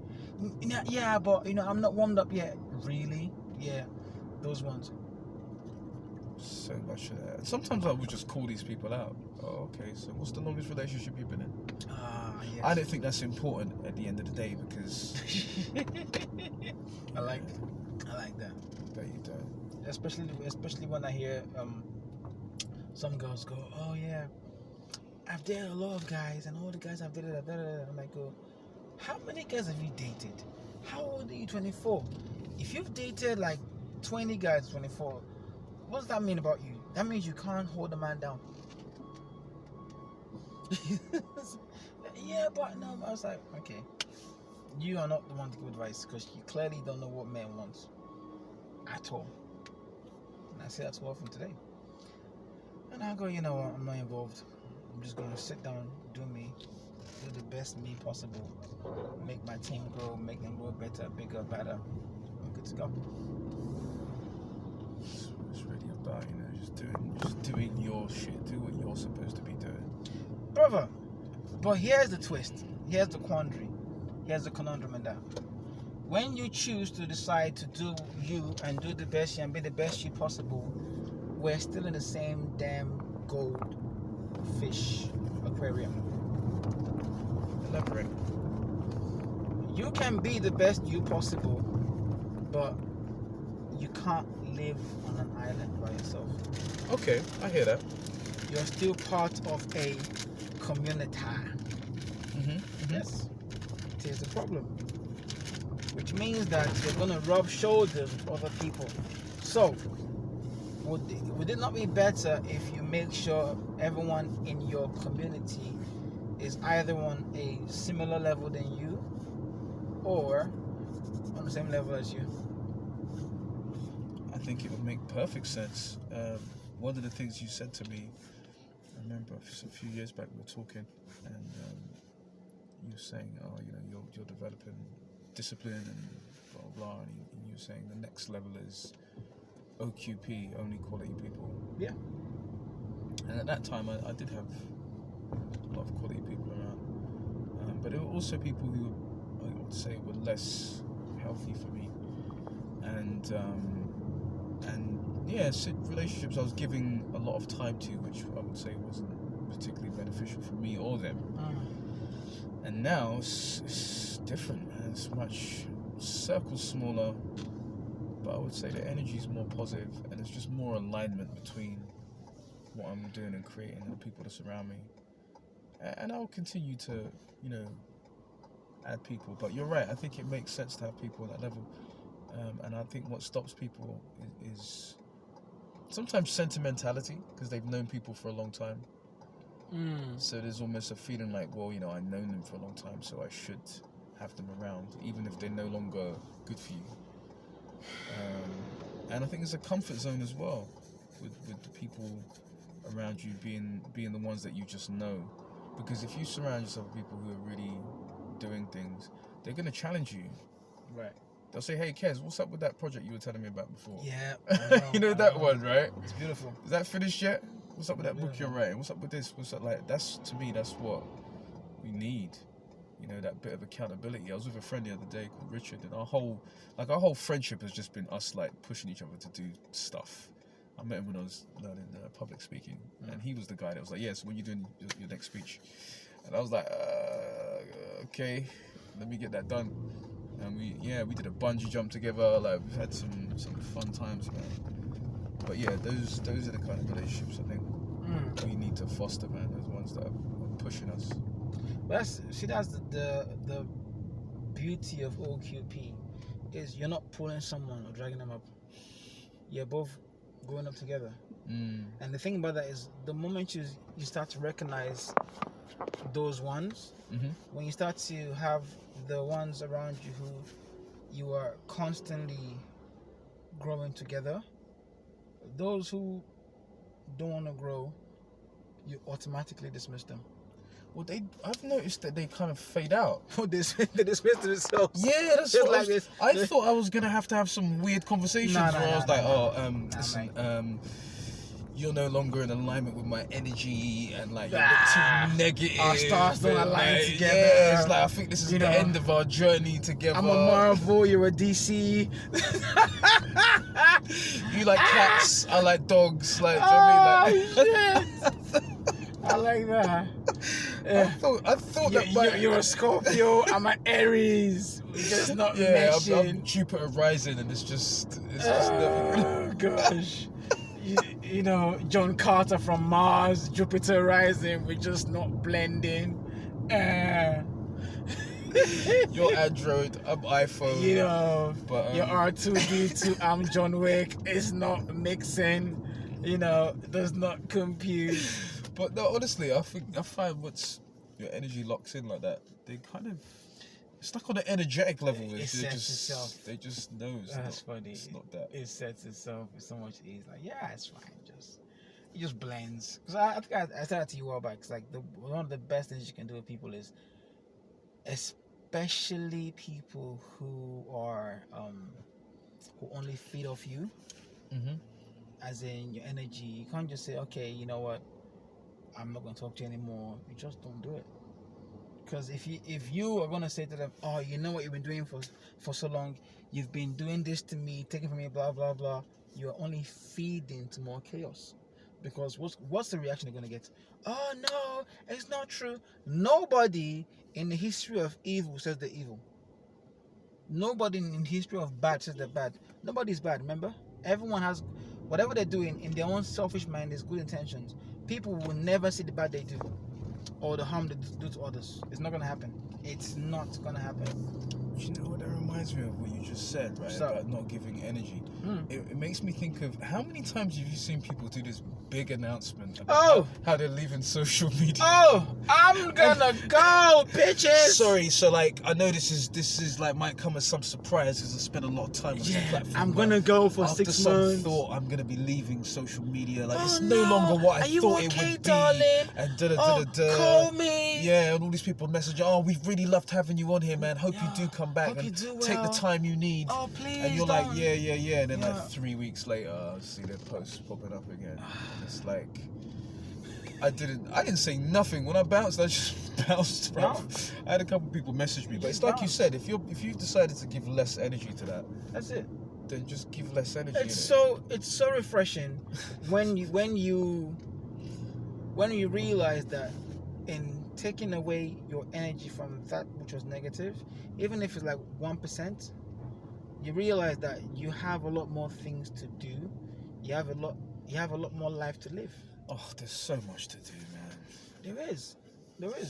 S1: Yeah, but I'm not warmed up yet. Really? Yeah, those ones.
S2: So much of that. Sometimes I would just call these people out. Oh, okay, so what's the longest relationship you've been in?
S1: Yes.
S2: I don't think that's important at the end of the day, because
S1: I like that.
S2: But you don't.
S1: Especially when I hear some girls go, oh yeah, I've dated a lot of guys, and all the guys I've dated, I'm like, how many guys have you dated? How old are you? 24. If you've dated like 20 guys, 24, what does that mean about you? That means you can't hold a man down. Yeah, but no, I was like, okay, you are not the one to give advice, because you clearly don't know what man wants at all. And I say that to all from today. And I go, you know what, I'm not involved. I'm just going to sit down, do me, do the best me possible, make my team grow, make them grow better, bigger, better. I'm good to go.
S2: It's really about, just doing your shit, do what you're supposed to be doing.
S1: Brother, but here's the twist, here's the quandary, here's the conundrum in that. When you choose to decide to do you and do the best you and be the best you possible, we're still in the same damn goldfish aquarium.
S2: Elaborate.
S1: You can be the best you possible, but you can't live on an island by yourself.
S2: Okay, I hear that.
S1: You're still part of a community. Yes, it is a problem. Which means that you're going to rub shoulders with other people. So, would it not be better if you make sure everyone in your community is either on a similar level than you or on the same level as you?
S2: I think it would make perfect sense. One of the things you said to me, I remember a few years back we were talking, and you were saying, you're developing discipline and blah blah, and you were saying the next level is OQP, only quality people.
S1: Yeah.
S2: And at that time, I did have a lot of quality people around, but there were also people who I would say were less healthy for me, and relationships I was giving a lot of time to, which I would say wasn't particularly beneficial for me or them. And now it's different, man. It's much circles smaller, but I would say the energy is more positive, and it's just more alignment between what I'm doing and creating and the people that surround me. And I'll continue to, add people. But you're right. I think it makes sense to have people at that level. And I think what stops people is sometimes sentimentality, because they've known people for a long time. So there's almost a feeling like, well, I've known them for a long time, so I should have them around, even if they're no longer good for you. And I think it's a comfort zone as well, with the people around you being the ones that you just know. Because if you surround yourself with people who are really doing things, they're going to challenge you.
S1: Right.
S2: They'll say, hey, Kez, what's up with that project you were telling me about before?
S1: Yeah.
S2: That one, right?
S1: It's beautiful.
S2: Is that finished yet? What's up with that book you're writing? What's up with this? What's up? Like, to me, that's what we need. That bit of accountability. I was with a friend the other day called Richard, and our whole friendship has just been us like pushing each other to do stuff. I met him when I was learning public speaking, and he was the guy that was like, "Yes, when you're doing your next speech," and I was like, "Okay, let me get that done." And we did a bungee jump together. Like, we've had some fun times, man. But yeah, those are the kind of relationships I think we need to foster, man. Those ones that are pushing us.
S1: That's the beauty of OQP, is you're not pulling someone or dragging them up. You're both going up together. And the thing about that is, the moment you start to recognize those ones, when you start to have the ones around you who you are constantly growing together, those who don't want to grow, you automatically dismiss them.
S2: Well, I've noticed that they kind of fade out.
S1: They dismiss themselves.
S2: Yeah, that's
S1: just
S2: what
S1: like this.
S2: I thought I was gonna have to have some weird conversations where I was like, listen, you're no longer in alignment with my energy, and like you're too negative.
S1: Our stars don't align together.
S2: Yeah, it's like I think this is the end of our journey together.
S1: I'm a Marvel, you're a DC.
S2: You like cats, I like dogs. Like, do you know what I mean?
S1: Shit. I like that.
S2: Yeah. I thought that
S1: you're a Scorpio, I'm an Aries. We're just not meshing.
S2: I'm Jupiter rising, and it's just
S1: oh gosh. John Carter from Mars, Jupiter rising. We're just not blending.
S2: You're Android, I'm iPhone.
S1: But you're R2D2, I'm John Wick. It's not mixing. Does not compute.
S2: But no, honestly, I find once your energy locks in like that, they kind of, it's like on an energetic level.
S1: It sets itself.
S2: They just know
S1: That's funny.
S2: It's not that.
S1: It sets itself with so much ease. Like, yeah, it's fine. It just blends. Because I think I said that to you a while back. It's like one of the best things you can do with people is, especially people who are who only feed off you, as in your energy. You can't just say, okay, you know what, I'm not going to talk to you anymore. You just don't do it. Because if you are going to say to them, oh, you know what you've been doing for so long, you've been doing this to me, taking from me, blah, blah, blah, you're only feeding to more chaos. Because what's the reaction you're going to get? Oh, no, it's not true. Nobody in the history of evil says they're evil. Nobody in the history of bad says they're bad. Nobody's bad, remember? Everyone has, whatever they're doing in their own selfish mind is good intentions. People will never see the bad they do or the harm they do to others. It's not going to happen. It's not going to happen.
S2: You know what that reminds me of what you just said, right? About not giving energy. It makes me think of how many times have you seen people do this big announcement about how they're leaving social media? Oh,
S1: I'm gonna go, bitches.
S2: Sorry, so like I know this is like might come as some surprise because I spent a lot of time on this platform.
S1: I'm gonna go for 6 months.
S2: After some thought, I'm gonna be leaving social media. Like it's no longer what I thought it would
S1: darling?
S2: Be. And
S1: call me.
S2: Yeah, and all these people messaging, oh, we've really loved having you on here, man. Hope you do come back and take the time you need.
S1: Oh, please.
S2: And you're like, yeah. And then like 3 weeks later, I see their posts popping up again. It's like I didn't say nothing when I bounced. I just bounced. I had a couple of people message me, but it's like you said, if you've decided to give less energy to that,
S1: that's it.
S2: then just give less energy.
S1: It's so refreshing when you realize that in taking away your energy from that which was negative, even if it's like 1%, you realize that you have a lot more things to do. You have a lot more life to live.
S2: Oh, there's so much to do, man.
S1: There is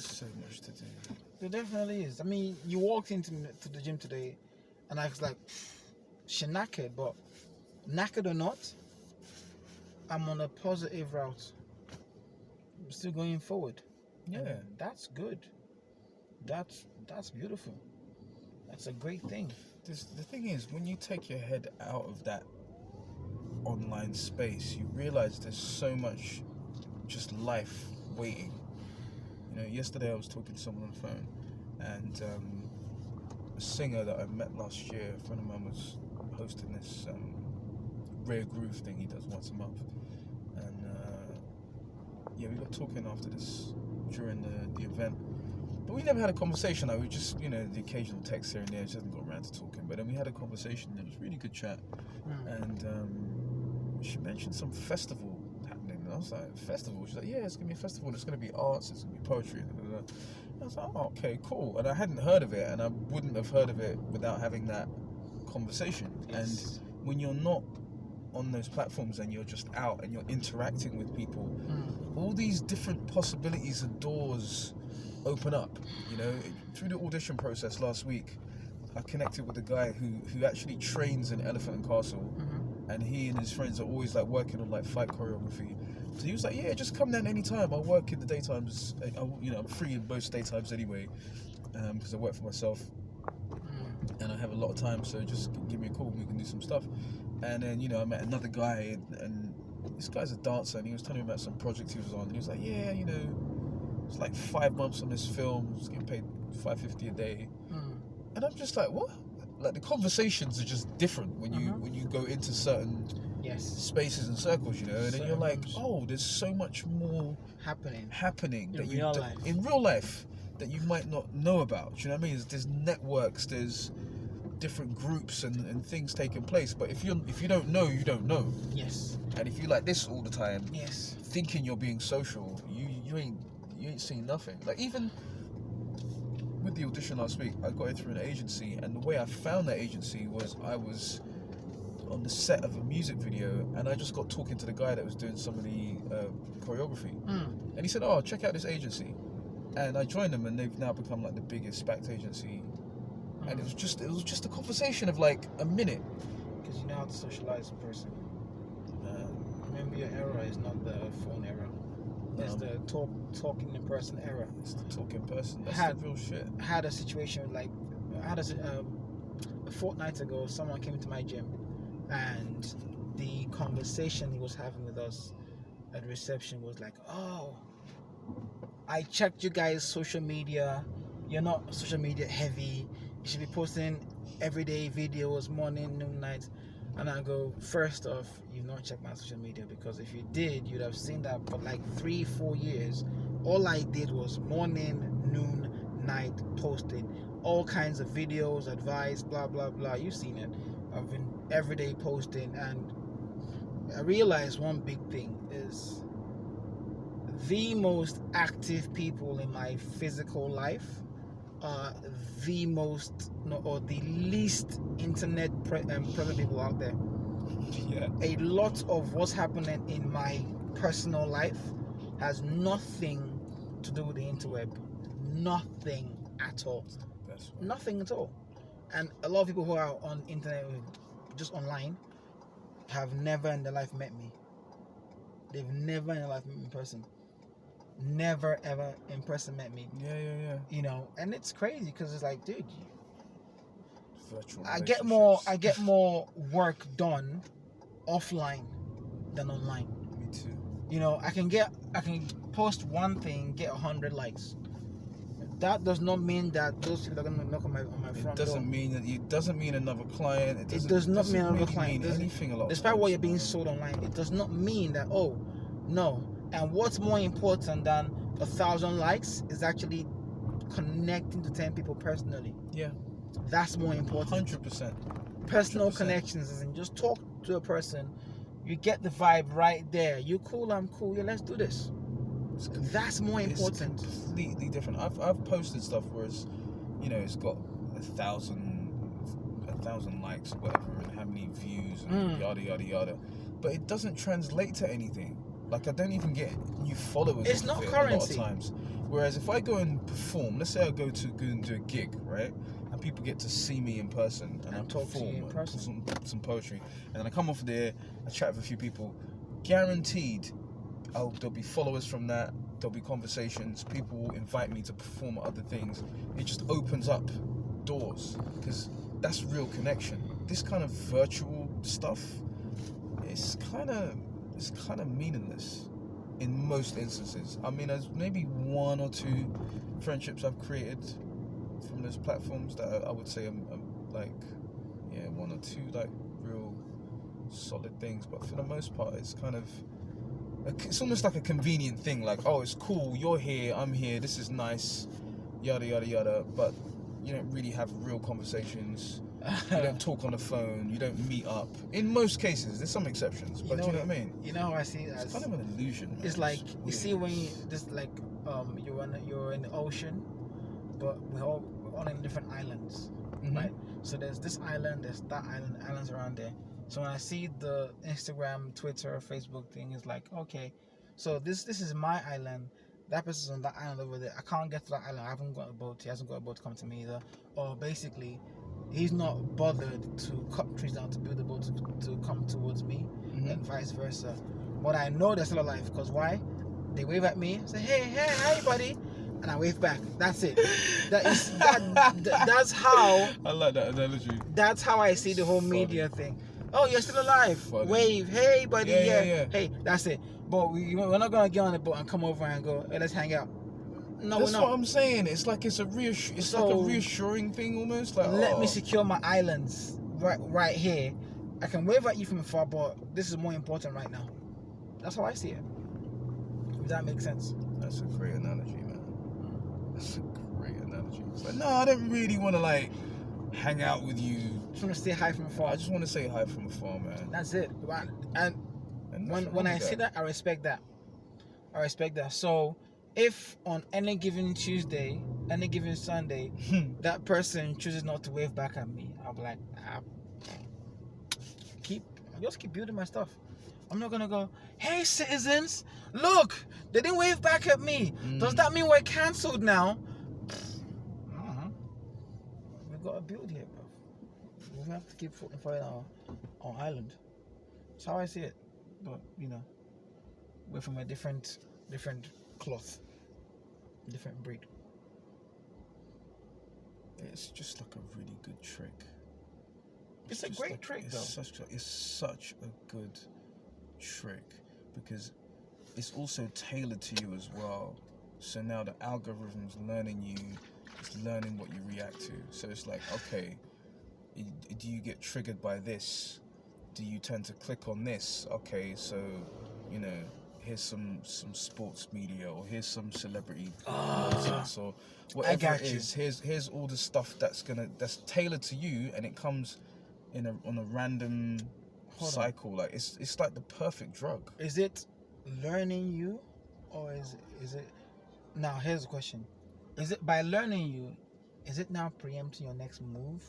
S2: So much to do.
S1: There definitely is. I mean, you walked into the gym today, and I was like, she knackered, but knackered or not, I'm on a positive route. I'm still going forward.
S2: Yeah,
S1: and that's good. That's beautiful. That's a great thing.
S2: the thing is, when you take your head out of that online space, you realize there's so much just life waiting. You know, yesterday I was talking to someone on the phone, and a singer that I met last year, a friend of mine, was hosting this rare groove thing he does once a month, and yeah, we got talking after this during the event, but we never had a conversation. Like, we just, you know, the occasional text here and there, just hasn't got around to talking, but then we had a conversation. It was really good chat. And she mentioned some festival happening, and I was like, festival? She's like, yeah, it's gonna be a festival, it's gonna be arts, it's gonna be poetry, and I was like, oh, okay, cool. And I hadn't heard of it, and I wouldn't have heard of it without having that conversation.
S1: Yes.
S2: And when you're not on those platforms and you're just out and you're interacting with people, all these different possibilities and doors open up. You know, through the audition process last week, I connected with a guy who actually trains in Elephant and Castle, and he and his friends are always like working on like fight choreography. So he was like, yeah, just come down anytime. I'll work in the daytimes. You know, I'm free in most daytimes anyway, because I work for myself and I have a lot of time. So just give me a call and we can do some stuff. And then, you know, I met another guy, and this guy's a dancer, and he was telling me about some project he was on, and he was like, yeah, you know, it's like 5 months on this film, he's getting paid $5.50 a day. And I'm just like, what? Like, the conversations are just different when you go into certain spaces and circles, you know, and then you're like, oh, there's so much more happening that in real life that you might not know about. Do you know what I mean? There's networks, there's different groups and things taking place, but if you don't know, you don't know.
S1: Yes.
S2: And if you like this all the time, thinking you're being social, you ain't seeing nothing. Like, even with the audition last week, I got it through an agency, and the way I found that agency was I was on the set of a music video, and I just got talking to the guy that was doing some of the choreography, and he said, oh, check out this agency, and I joined them, and they've now become like the biggest backed agency. And it was just a conversation of like a minute.
S1: Because you know how to socialize a person. Remember, your era is not the phone era. It's the talking in person era.
S2: It's the talking person. That's the real shit.
S1: I had a situation like, a fortnight ago, someone came to my gym, and the conversation he was having with us at reception was like, oh, I checked you guys' social media. You're not social media heavy. You should be posting everyday videos, morning, noon, night. And I go, first off, you've not checked my social media, because if you did, you'd have seen that for like 3-4 years. All I did was morning, noon, night posting. All kinds of videos, advice, blah, blah, blah. You've seen it. I've been everyday posting. And I realized one big thing is the most active people in my physical life are the least internet present people out there.
S2: Yeah.
S1: A lot of what's happening in my personal life has nothing to do with the interweb. Nothing at all.
S2: That's right.
S1: Nothing at all. And a lot of people who are on internet, just online, have never in their life met me. They've never in their life met me in person. Never ever in person met me.
S2: Yeah.
S1: You know, and it's crazy because it's like, dude,
S2: Virtual
S1: I get more work done offline than online.
S2: Me too.
S1: You know, I can post one thing, get 100 likes. That does not mean that those people are gonna knock on my front door.
S2: It doesn't mean another client.
S1: It does not mean another client.
S2: Anything a lot.
S1: Despite what you're being sold online, it does not mean that, oh no. And what's more important than 1,000 likes is actually connecting to 10 people personally.
S2: Yeah.
S1: That's more important.
S2: 100%.
S1: Personal
S2: 100%.
S1: connections, as in just talk to a person, you get the vibe right there. You cool, I'm cool. Yeah, let's do this. That's more important.
S2: It's completely different. I've posted stuff where it's, it's got 1,000 likes or whatever, and how many views and yada yada yada, but it doesn't translate to anything. Like, I don't even get new followers.
S1: It's not
S2: a
S1: currency.
S2: lot of times. Whereas if I go and perform, let's say I go and do a gig, right, and people get to see me in person, and I
S1: talk to you
S2: perform
S1: in
S2: and
S1: person.
S2: some poetry, and then I come off there, I chat with a few people, guaranteed, there'll be followers from that. There'll be conversations. People will invite me to perform at other things. It just opens up doors, because that's real connection. This kind of virtual stuff, it's kind of meaningless in most instances. I mean, there's maybe one or two friendships I've created from those platforms that I would say I'm like, yeah, one or two like real solid things. But for the most part, it's kind of, it's almost like a convenient thing. Like, oh, it's cool, you're here, I'm here, this is nice, yada yada yada. But you don't really have real conversations. You don't talk on the phone. You don't meet up. In most cases, there's some exceptions, but you know what I mean.
S1: You know how I see it as,
S2: it's kind of an illusion. Man.
S1: It's like you see when you just like you're in the ocean, but we're all on different islands, right? So there's this island, there's that island, islands around there. So when I see the Instagram, Twitter, Facebook thing, it's like, okay, so this is my island. That person's on that island over there. I can't get to that island. I haven't got a boat. He hasn't got a boat to come to me either. Or basically, he's not bothered to cut trees down to build a boat to come towards me, and vice versa. But I know they're still alive, because why? They wave at me, say, hey, buddy, and I wave back. That's it. That's how.
S2: I like that analogy.
S1: That's how I see the whole media thing. Oh, you're still alive.
S2: Funny.
S1: Wave, hey, buddy,
S2: yeah.
S1: Hey, that's it. But we're not gonna get on the boat and come over and go, hey, let's hang out. No,
S2: that's
S1: we're not.
S2: what I'm saying. It's like it's like a reassuring thing almost. Like,
S1: let me secure my islands right here. I can wave at you from afar, but this is more important right now. That's how I see it. If that makes sense.
S2: That's a great analogy, man. That's a great analogy. It's like, no, I don't really want to like hang out with you.
S1: Just want to say hi from afar.
S2: I just want to say hi from afar, man.
S1: That's it. And when I see that, I respect that. So if on any given Tuesday, any given Sunday, that person chooses not to wave back at me, I'll be like, I'll just keep building my stuff. I'm not gonna go, hey citizens, look, they didn't wave back at me. Does that mean we're cancelled now? We've got to build here, bro. We have to keep fortifying our island. That's how I see it. But we're from a different cloth, different breed.
S2: It's just like a really good trick.
S1: It's a great trick, though.
S2: It's such a good trick, because it's also tailored to you as well. So now the algorithm's learning you, it's learning what you react to. So it's like, okay, do you get triggered by this? Do you tend to click on this? Okay, so here's some sports media, or here's some celebrity nonsense, or whatever it is. Here's all the stuff that's tailored to you, and it comes on a random cycle. Like it's like the perfect drug.
S1: Is it learning you, or is it? Now here's the question: is it by learning you? Is it now preempting your next move,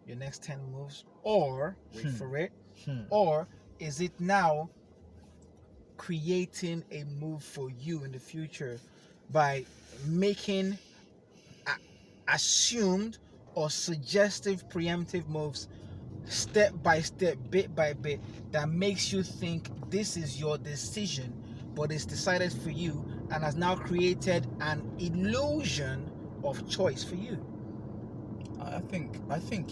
S1: your next 10 moves, or wait for it, or is it now creating a move for you in the future by making assumed or suggestive preemptive moves step by step, bit by bit, that makes you think this is your decision, but it's decided for you and has now created an illusion of choice for you?
S2: I think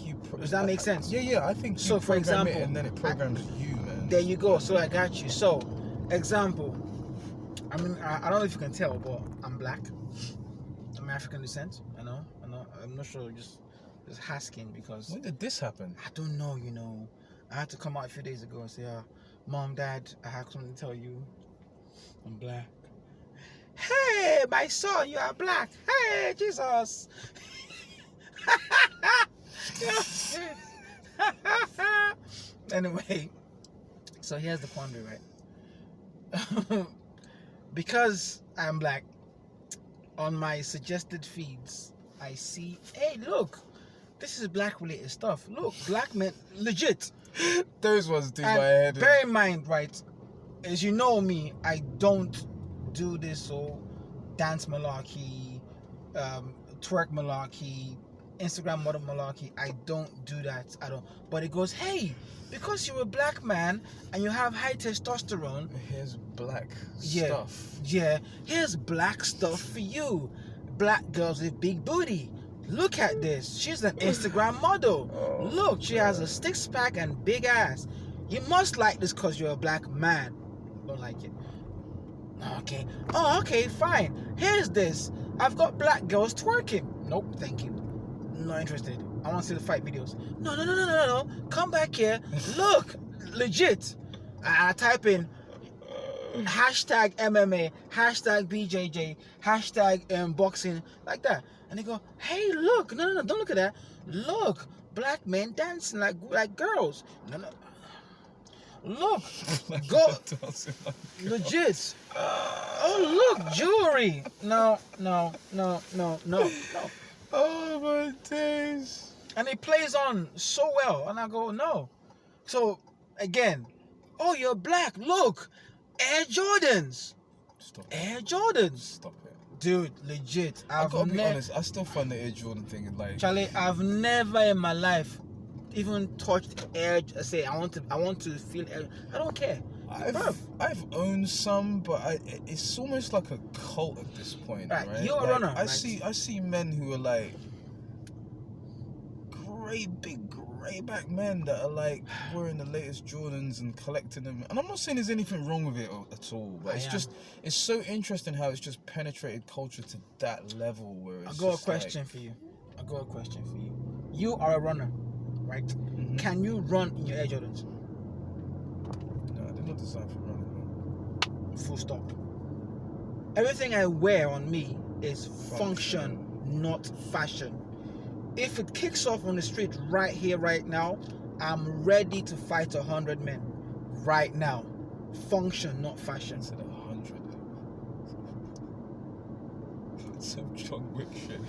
S2: you.
S1: Does that make sense?
S2: Yeah. I think
S1: so. For example,
S2: and then it programs you, man.
S1: There you go. So I got you. So, example. I mean, I don't know if you can tell, but I'm black. I'm African descent. I know. I'm not sure. Just asking because.
S2: When did this happen?
S1: I don't know. I had to come out a few days ago and say, Mom, Dad, I have something to tell you. I'm black. Hey, my son, you are black. Hey, Jesus. Anyway, so here's the quandary, right? Because I'm black, on my suggested feeds, I see, hey, look, this is black related stuff. Look, black men, legit.
S2: Those ones do my
S1: And
S2: head.
S1: bear in mind, right, as you know me, I don't do this whole dance malarkey, twerk malarkey, Instagram model malarkey. I don't do that at all. But it goes, hey, because you're a black man and you have high testosterone,
S2: Here's black
S1: yeah,
S2: stuff.
S1: yeah, here's black stuff for you. Black girls with big booty. Look at this. She's an Instagram model.
S2: Oh,
S1: Look, she has a six pack and big ass. You must like this because you're a black man. Don't like it. Okay. Oh, okay, fine. Here's this. I've got black girls twerking. Nope, thank you. Not interested. I want to see the fight videos. No. Come back here. Look, legit. I type in hashtag MMA, hashtag BJJ, hashtag boxing, like that. And they go, hey, look. No, don't look at that. Look, black men dancing like girls. No. Look, go, legit. Oh, look, jewelry. No.
S2: Oh my days.
S1: And it plays on so well. And I go, no. So, again, oh, you're black. Look, Air Jordans.
S2: Stop.
S1: Air Jordans.
S2: Stop it.
S1: Dude, legit.
S2: I've got to be honest, I still find the Air Jordan thing like...
S1: Charlie, I've never in my life even touched Air. Say, I want to feel Air. I don't care.
S2: I've owned some, but it's almost like a cult at this point, right?
S1: You're a runner.
S2: I see men who are like big grey-back men that are like wearing the latest Jordans and collecting them. And I'm not saying there's anything wrong with it at all, but it's so interesting how it's just penetrated culture to that level where it's
S1: I got a question for you. You are a runner, right? Mm-hmm. Can you run in your Air Jordans?
S2: No, they're not designed for running.
S1: Full stop. Everything I wear on me is function, not fashion. If it kicks off on the street right here, right now, I'm ready to fight 100 men. Right now. Function, not fashion.
S2: Instead of 100. That's some John Wick shit.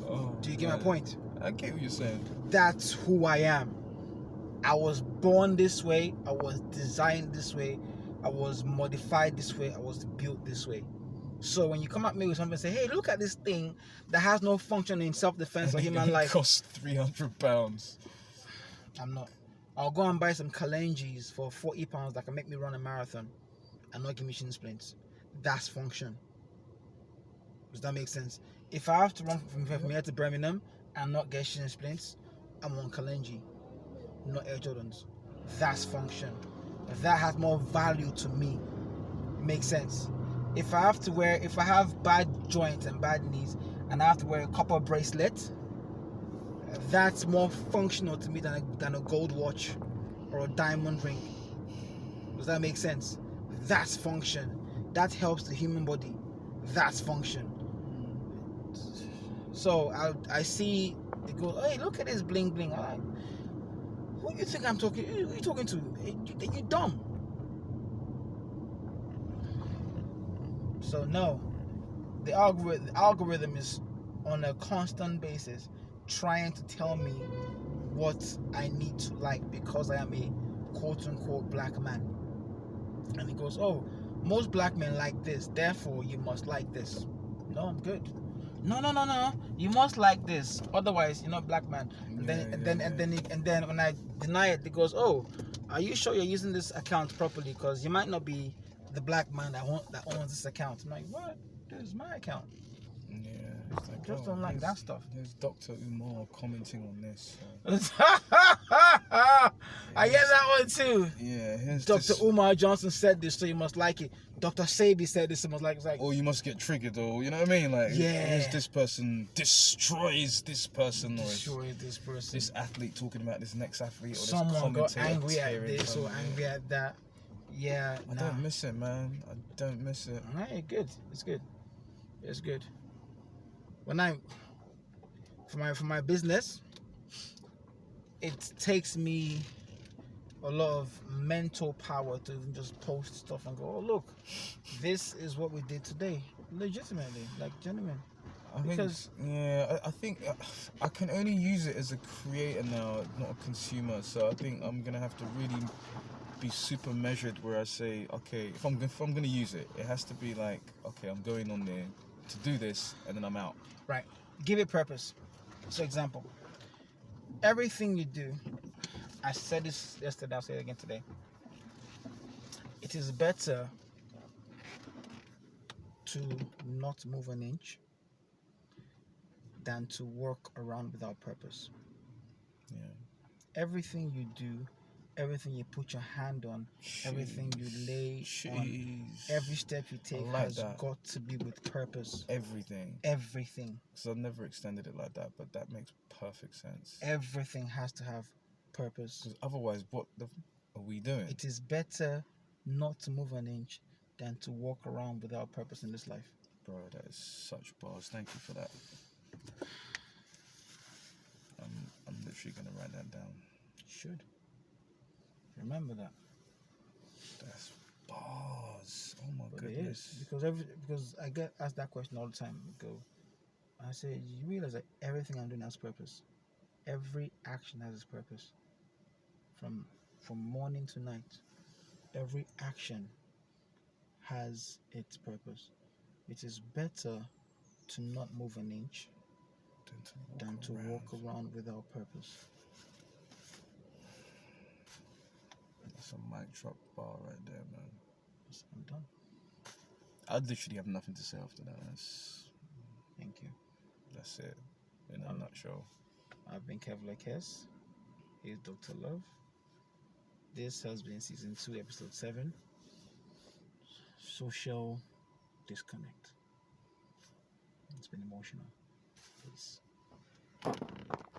S2: Oh,
S1: do you get my point?
S2: I get what you're saying.
S1: That's who I am. I was born this way. I was designed this way. I was modified this way. I was built this way. So when you come at me with something and say, hey, look at this thing that has no function in self-defense or human life.
S2: It costs £300.
S1: I'm not. I'll go and buy some Kalengis for £40 that can make me run a marathon and not give me shin splints. That's function. Does that make sense? If I have to run from here to Birmingham and not get shin splints, I'm on Kalenji, not Air Jordans. That's function. That has more value to me. Makes sense. If I have bad joints and bad knees and I have to wear a copper bracelet, that's more functional to me than a gold watch or a diamond ring. Does that make sense? That's function. That helps the human body. That's function. So I see it goes, hey, look at this bling bling. I'm like, who you think I'm talking? Who are you talking to? You dumb. So no, the algorithm is on a constant basis trying to tell me what I need to like because I am a quote-unquote black man. And it goes, oh, most black men like this, therefore you must like this. No, I'm good. No. You must like this, otherwise you're not black man. And then when I deny it, it goes, oh, are you sure you're using this account properly? Because you might not be the black man that owns this account. I'm like, what? This is my account.
S2: Yeah, it's like,
S1: just don't like that stuff.
S2: There's Dr. Umar commenting on this.
S1: I get that one too.
S2: Yeah,
S1: Dr. Umar Johnson said this, so you must like it. Dr. Sabi said this, so you must like it. It's like,
S2: or you must get triggered, or you know what I mean? Like, this person destroys this person, this athlete talking about this next athlete, or
S1: someone
S2: this
S1: got angry at this or angry at that. Yeah,
S2: I don't miss it, man. I don't miss it.
S1: Alright, good. It's good. When for my business, it takes me a lot of mental power to even just post stuff and go, oh look, this is what we did today. Legitimately, like genuine. Because
S2: I think I can only use it as a creator now, not a consumer. So I think I'm gonna have to really be super measured. Where I say, okay, if I'm gonna use it, it has to be like, okay, I'm going on there to do this, and then I'm out.
S1: right, give it purpose. So example, everything you do, I said this yesterday, I'll say it again today. It is better to not move an inch than to walk around without purpose.
S2: Yeah.
S1: Everything you do, everything you put your hand on, everything you lay on, every step you take has got to be with purpose.
S2: Everything.
S1: Because
S2: I've never extended it like that, but that makes perfect sense.
S1: Everything has to have purpose.
S2: Because otherwise, what are we doing?
S1: It is better not to move an inch than to walk around without purpose in this life.
S2: Bro, that is such bars. Thank you for that. I'm literally gonna write that down.
S1: You should. Remember that.
S2: That's bars. Oh my goodness.
S1: It is. Because I get asked that question all the time. I say, you realize that everything I'm doing has purpose. Every action has its purpose. From morning to night, every action has its purpose. It is better to not move an inch than to walk around without purpose.
S2: That's a mic drop bar right there, man.
S1: I'm done.
S2: I literally have nothing to say after that.
S1: Thank you.
S2: That's it. In a nutshell.
S1: I've been Kevlar Kess. He's Dr. Love. This has been season 2, episode 7. Social disconnect. It's been emotional. Peace.